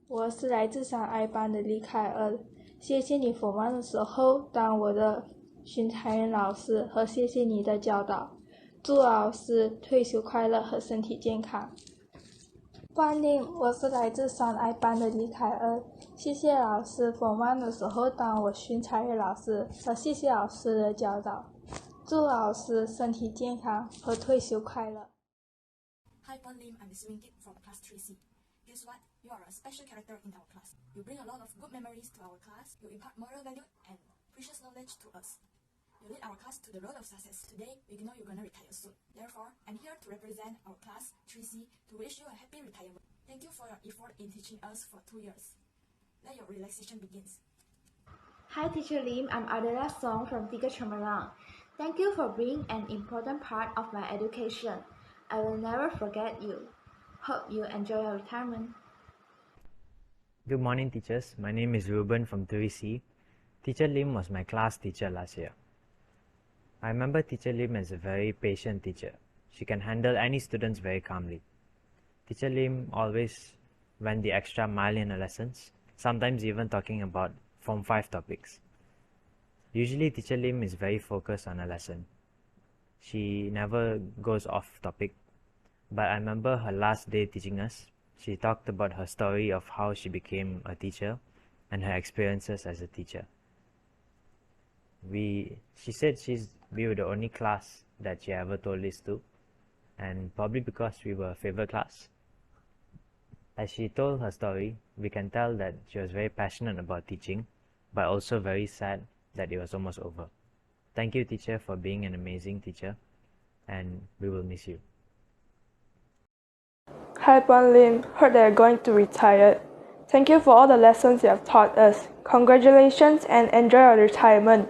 我是来自3I 班的李凯恩，谢谢你Form 1的时候当我的巡查员老师，和谢谢你的教导。祝老师退休快乐和身体健康。欢迎，我是来自3I 班的李凯恩，谢谢老师Form 1的时候当我巡查员老师，和谢谢老师的教导。祝老师身体健康和退休快乐。Hi, Pan Lim. I'm Swing Kid from Class 3C. Guess what? You are a special character in our class. You bring a lot of good memories to our class. You impart moral value and precious knowledge to us. You lead our class to the road of success. Today, we know you're gonna retire soon. Therefore, I'm here to represent our class 3C to wish you a happy retirement. Thank you for your effort in teaching us for 2 years. Let your relaxation begins. Hi, Teacher Lim. I'm Adela Song from Tiga Chamalang. Thank you for being an important part of my education. I will never forget you. Hope you enjoy your retirement. Good morning, teachers. My name is Ruben from 3C. Teacher Lim was my class teacher last year. I remember Teacher Lim as a very patient teacher. She can handle any students very calmly. Teacher Lim always went the extra mile in her lessons, sometimes even talking about Form 5 topics. Usually Teacher Lim is very focused on a lesson. She never goes off topic. But I remember her last day teaching us, she talked about her story of how she became a teacher and her experiences as a teacher. She said we were the only class that she ever told this to, and probably because we were a favorite class. As she told her story, we can tell that she was very passionate about teaching, but also very sad that it was almost over. Thank you, teacher, for being an amazing teacher, and we will miss you. Hi, Pan Lim. Heard that you're going to retire. Thank you for all the lessons you have taught us. Congratulations and enjoy your retirement.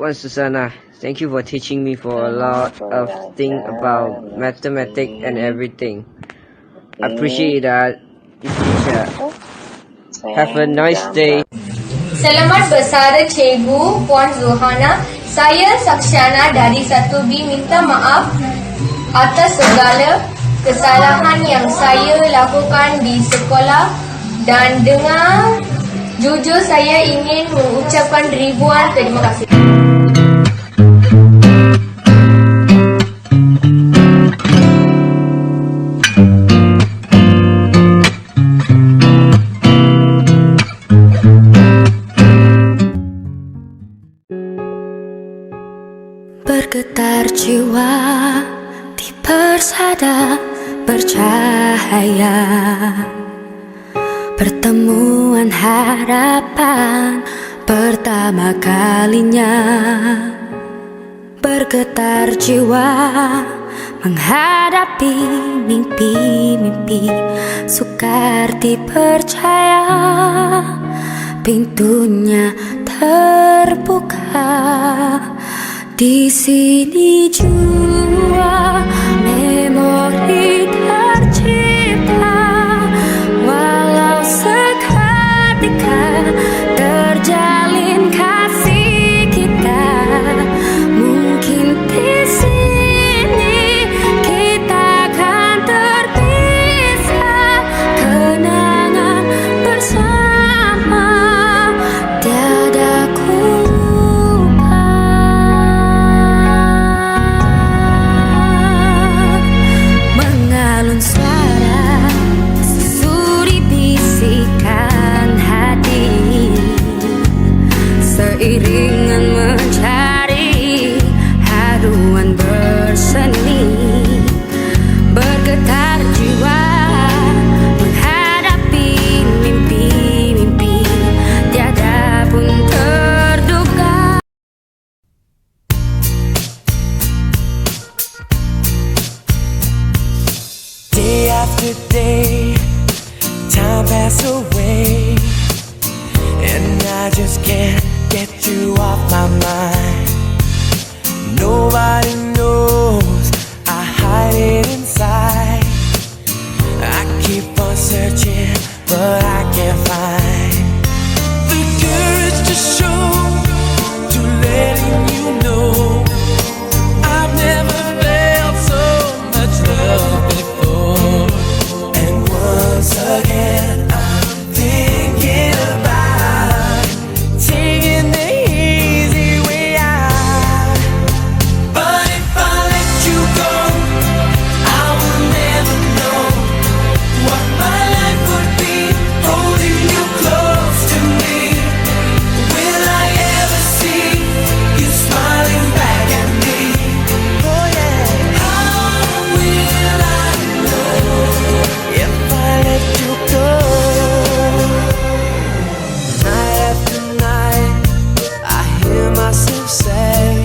Puan Susana. Thank you for teaching me for a lot of things about mathematics and everything. I appreciate that, teacher. Have a nice day. Selamat bersara Cikgu Puan Zohana. Saya Sakshana dari 1B minta maaf atas segala kesalahan yang saya lakukan di sekolah, dan dengan jujur saya ingin mengucapkan ribuan terima kasih. Bergetar jiwa di persada bercahaya, pertemuan harapan pertama kalinya. Bergetar jiwa menghadapi mimpi-mimpi, sukar dipercaya pintunya terbuka. Di sini jua memori tercipta, walau seketika terjalin kasih kita. Mungkin di sini kita akan terpisah, kenangan bersama tiada ku. Suara susuri bisikan hati, seiringan mencari haruan berseni. Bergetar jiwa menghadapi mimpi-mimpi, tiada pun terduga. Day after day, time passes away, and I just can't get you off my mind. Nobody knows I hide it inside. I keep on searching, but I can't find the courage to show, to letting you know I've never felt so much love before. Once again, I'm thinking about taking the easy way out. But if I let you go, I will never know what my life would be holding you close to me. Will I ever see you smiling back at me? Oh yeah. How will I know if I let you go? Night after night, I hear myself say,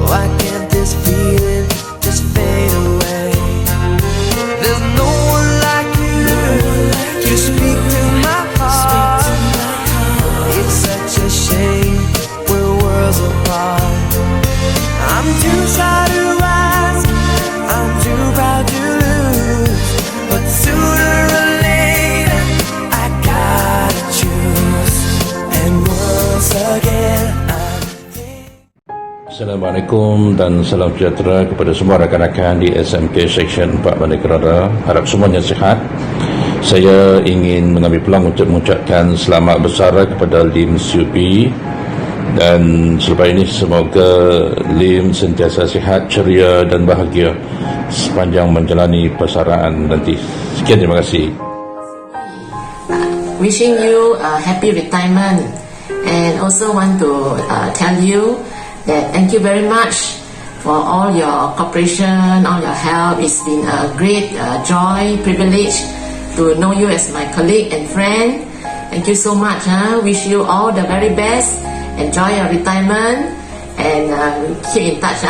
why can't this feeling just fade away? There's no one like you, you speak to my heart. It's such a shame we're worlds apart. I'm too shy to ask, I'm too proud to lose, but sooner or later I gotta choose. And once again Assalamualaikum dan salam sejahtera kepada semua rakan-rakan di SMK Seksyen 4 Bandar Kelana. Harap semuanya sihat. Saya ingin mengambil peluang untuk mengucapkan selamat bersara kepada Lim Supi, dan selepas ini semoga Lim sentiasa sihat, ceria dan bahagia sepanjang menjalani persaraan nanti. Sekian, terima kasih. Wishing you a happy retirement, and also want to tell you that thank you very much for all your cooperation, all your help. It's been a great joy, privilege to know you as my colleague and friend. Thank you so much. Wish you all the very best. Enjoy your retirement and keep in touch.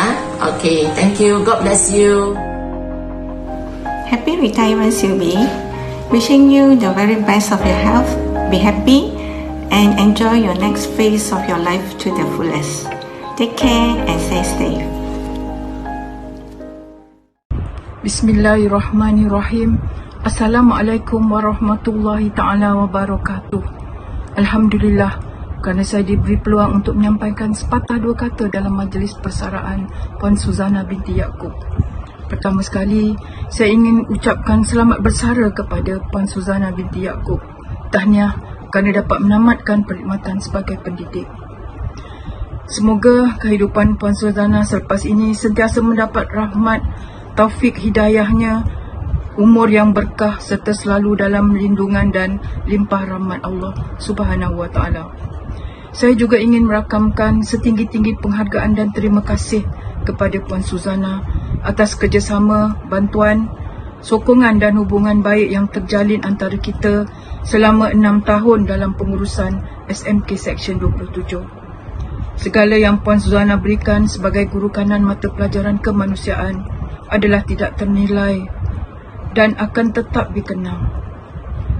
Okay, thank you. God bless you. Happy retirement, Sylvie. Wishing you the very best of your health. Be happy and enjoy your next phase of your life to the fullest. Take care and stay safe. Bismillahirrahmanirrahim. Assalamualaikum warahmatullahi ta'ala wabarakatuh. Alhamdulillah kerana saya diberi peluang untuk menyampaikan sepatah dua kata dalam majlis persaraan Puan Suzana binti Yaakob. Pertama sekali, saya ingin ucapkan selamat bersara kepada Puan Suzana binti Yaakob. Tahniah kerana dapat menamatkan perkhidmatan sebagai pendidik. Semoga kehidupan Puan Suzana selepas ini sentiasa mendapat rahmat, taufik hidayahnya, umur yang berkah serta selalu dalam lindungan dan limpah rahmat Allah Subhanahu wa Ta'ala. Saya juga ingin merakamkan setinggi-tinggi penghargaan dan terima kasih kepada Puan Suzana atas kerjasama, bantuan, sokongan dan hubungan baik yang terjalin antara kita selama 6 tahun dalam pengurusan SMK Seksyen 27. Segala yang Puan Suzana berikan sebagai guru kanan mata pelajaran kemanusiaan adalah tidak ternilai dan akan tetap dikenang.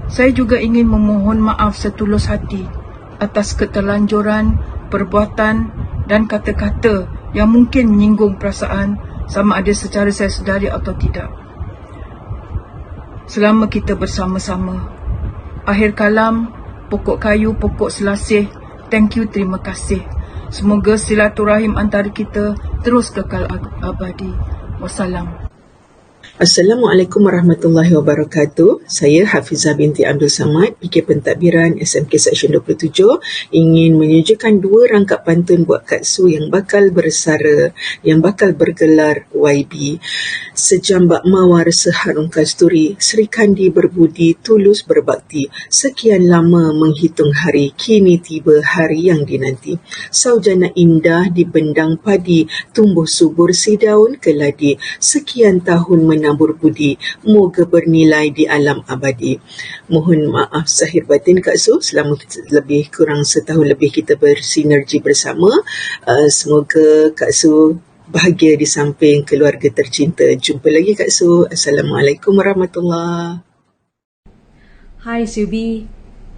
Saya juga ingin memohon maaf setulus hati atas keterlanjuran, perbuatan dan kata-kata yang mungkin menyinggung perasaan sama ada secara saya sedari atau tidak. Selama kita bersama-sama. Akhir kalam, pokok kayu, pokok selasih. Thank you, terima kasih. Semoga silaturahim antara kita terus kekal abadi. Wassalam. Assalamualaikum warahmatullahi wabarakatuh. Saya Hafizah binti Abdul Samad, PK Pentadbiran SMK Seksyen 27, ingin menyujukan dua rangkap pantun buat Kak Su yang bakal bersara, yang bakal bergelar YB. Sejam bak mawar seharum kasturi, Sri Kandi berbudi, tulus berbakti. Sekian lama menghitung hari, kini tiba hari yang dinanti. Saujana indah di bendang padi, tumbuh subur si daun keladi. Sekian tahun menabur budi, moga bernilai di alam abadi. Mohon maaf zahir batin Kak Su, selama lebih kurang setahun lebih kita bersinergi bersama. Semoga Kak Su bahagia di samping keluarga tercinta. Jumpa lagi Kak Su. Assalamualaikum warahmatullahi. Hi Subi,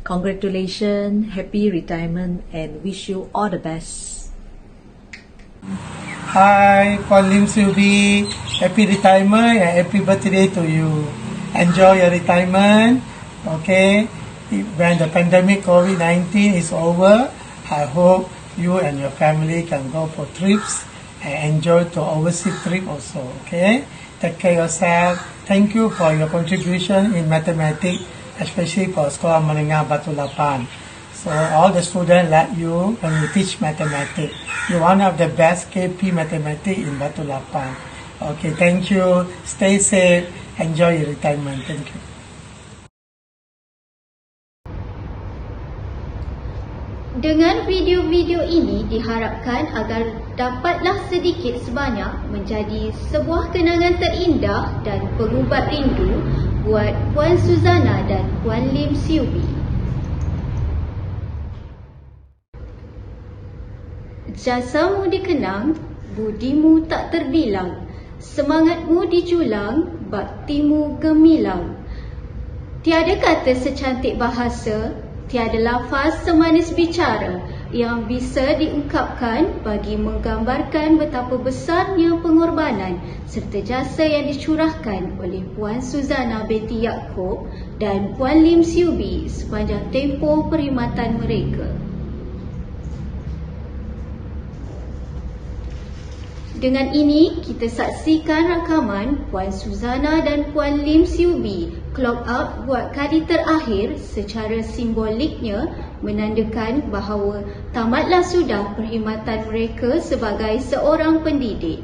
congratulations, happy retirement and wish you all the best. Hi, Puan Lim Subi. Happy retirement and happy birthday to you. Enjoy your retirement. Okay. When the pandemic COVID-19 is over, I hope you and your family can go for trips and enjoy to overseas trip also. Okay. Take care yourself. Thank you for your contribution in mathematics, especially for Sekolah Menengah Batu Lapan. So all the students like you when you teach mathematics. You're one of the best KP mathematics in Batu Lapan. Okay, thank you. Stay safe. Enjoy your retirement. Thank you. Dengan video-video ini diharapkan agar dapatlah sedikit sebanyak menjadi sebuah kenangan terindah dan pengubat rindu buat Puan Suzana dan Puan Lim Siubi. Jasamu dikenang, budimu tak terbilang, semangatmu dijulang, baktimu gemilang. Tiada kata secantik bahasa, tiada lafaz semanis bicara yang bisa diungkapkan bagi menggambarkan betapa besarnya pengorbanan serta jasa yang dicurahkan oleh Puan Suzana binti Yaakob dan Puan Lim Siubi sepanjang tempoh perkhidmatan mereka. Dengan ini, kita saksikan rakaman Puan Suzana dan Puan Lim Siubi clock out buat kali terakhir secara simboliknya menandakan bahawa tamatlah sudah perkhidmatan mereka sebagai seorang pendidik.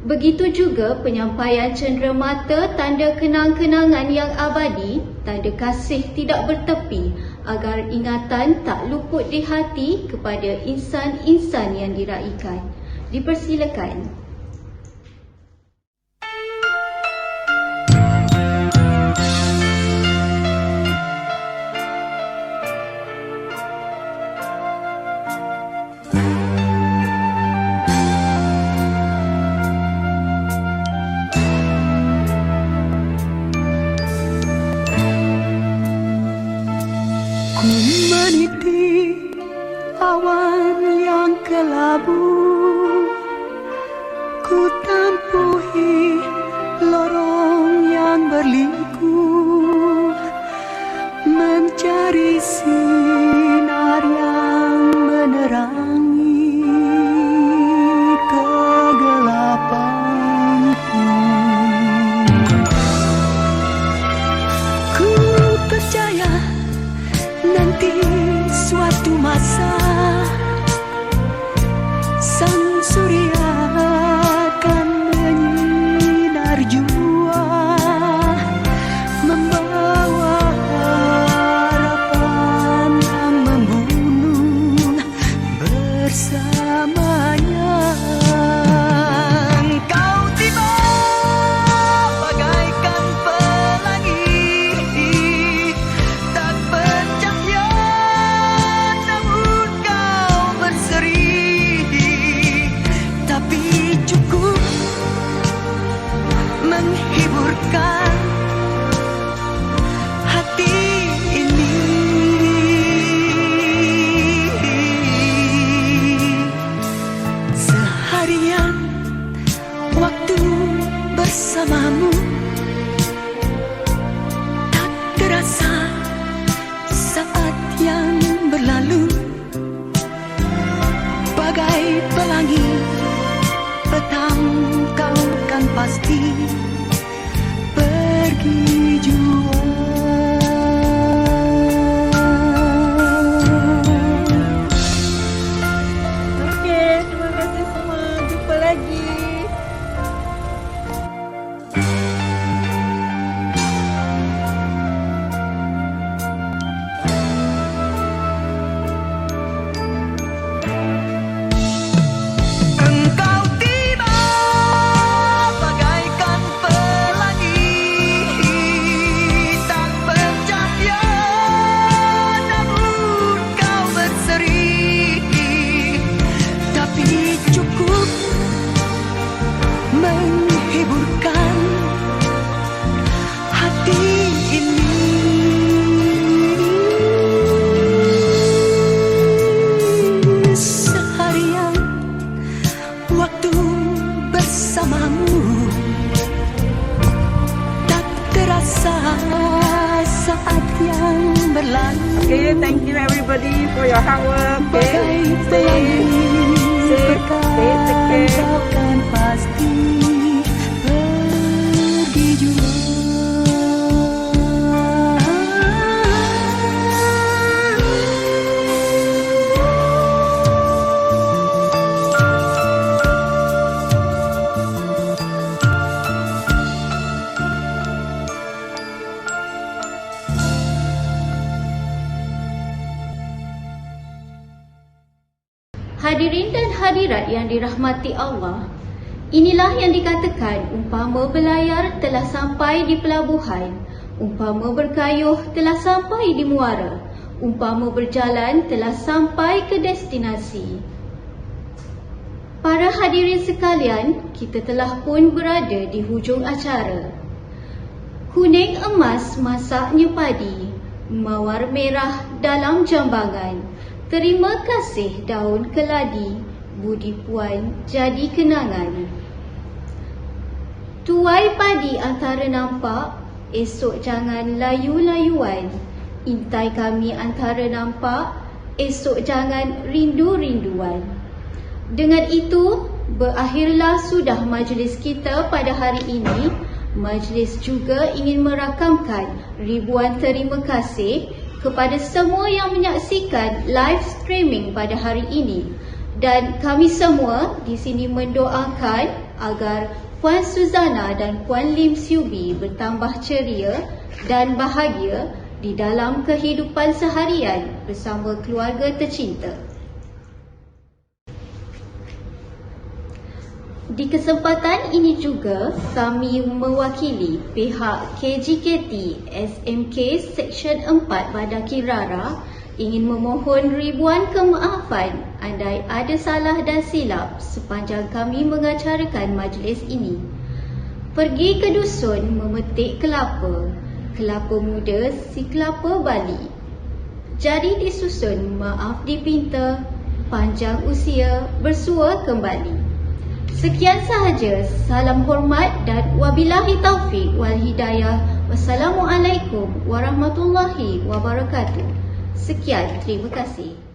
Begitu juga penyampaian cenderamata tanda kenang-kenangan yang abadi, tanda kasih tidak bertepi agar ingatan tak luput di hati kepada insan-insan yang diraikan. Dipersilakan. Ku meniti awan yang kelabu, ku tempuhi lorong yang berliku, mencari sinar yang menerangi kegelapanku. Ku percaya nanti suatu masa sang surya akan menyinar jua, membawa harapan yang membunuh bersamanya. Engkau tiba bagaikan pelangi, tak bercahaya namun kau berseri, tapi cukup menghiburkan hati ini. Seharian waktu bersamamu tak terasa saat yang berlalu, bagai pelangi petang kau kan pasti pergi jua. Okey, terima kasih semua. Jumpa lagi. Engkau tiba bagaikan pelangi, tak bercahaya namun kau berseri, tapi cukup menghiburkan hati ini. Seharian waktu bersamamu tak terasa saat yang berlalu. Okay, thank you everybody for your hard work. Okay, stay safe, stay take care. Kan pasti pergi jua. Hadirin dan hadirat yang dirahmati Allah, inilah yang dikatakan umpama belayar telah sampai di pelabuhan, umpama berkayuh telah sampai di muara, umpama berjalan telah sampai ke destinasi. Para hadirin sekalian, kita telah pun berada di hujung acara. Kuning emas masaknya padi, mawar merah dalam jambangan. Terima kasih daun keladi, budi puan jadi kenangan. Tuai padi antara nampak, esok jangan layu-layuan. Intai kami antara nampak, esok jangan rindu-rinduan. Dengan itu, berakhirlah sudah majlis kita pada hari ini. Majlis juga ingin merakamkan ribuan terima kasih kepada semua yang menyaksikan live streaming pada hari ini, dan kami semua di sini mendoakan agar Puan Suzana dan Puan Lim Siew Bee bertambah ceria dan bahagia di dalam kehidupan seharian bersama keluarga tercinta. Di kesempatan ini juga kami mewakili pihak KGKT SMK Seksyen 4 Badaki Rara ingin memohon ribuan kemaafan andai ada salah dan silap sepanjang kami mengacarakan majlis ini. Pergi ke dusun memetik kelapa, kelapa muda si kelapa Bali. Jadi disusun maaf dipinta, panjang usia, bersua kembali. Sekian sahaja. Salam hormat dan wabillahi taufik wal hidayah. Wassalamualaikum warahmatullahi wabarakatuh. Sekian, terima kasih.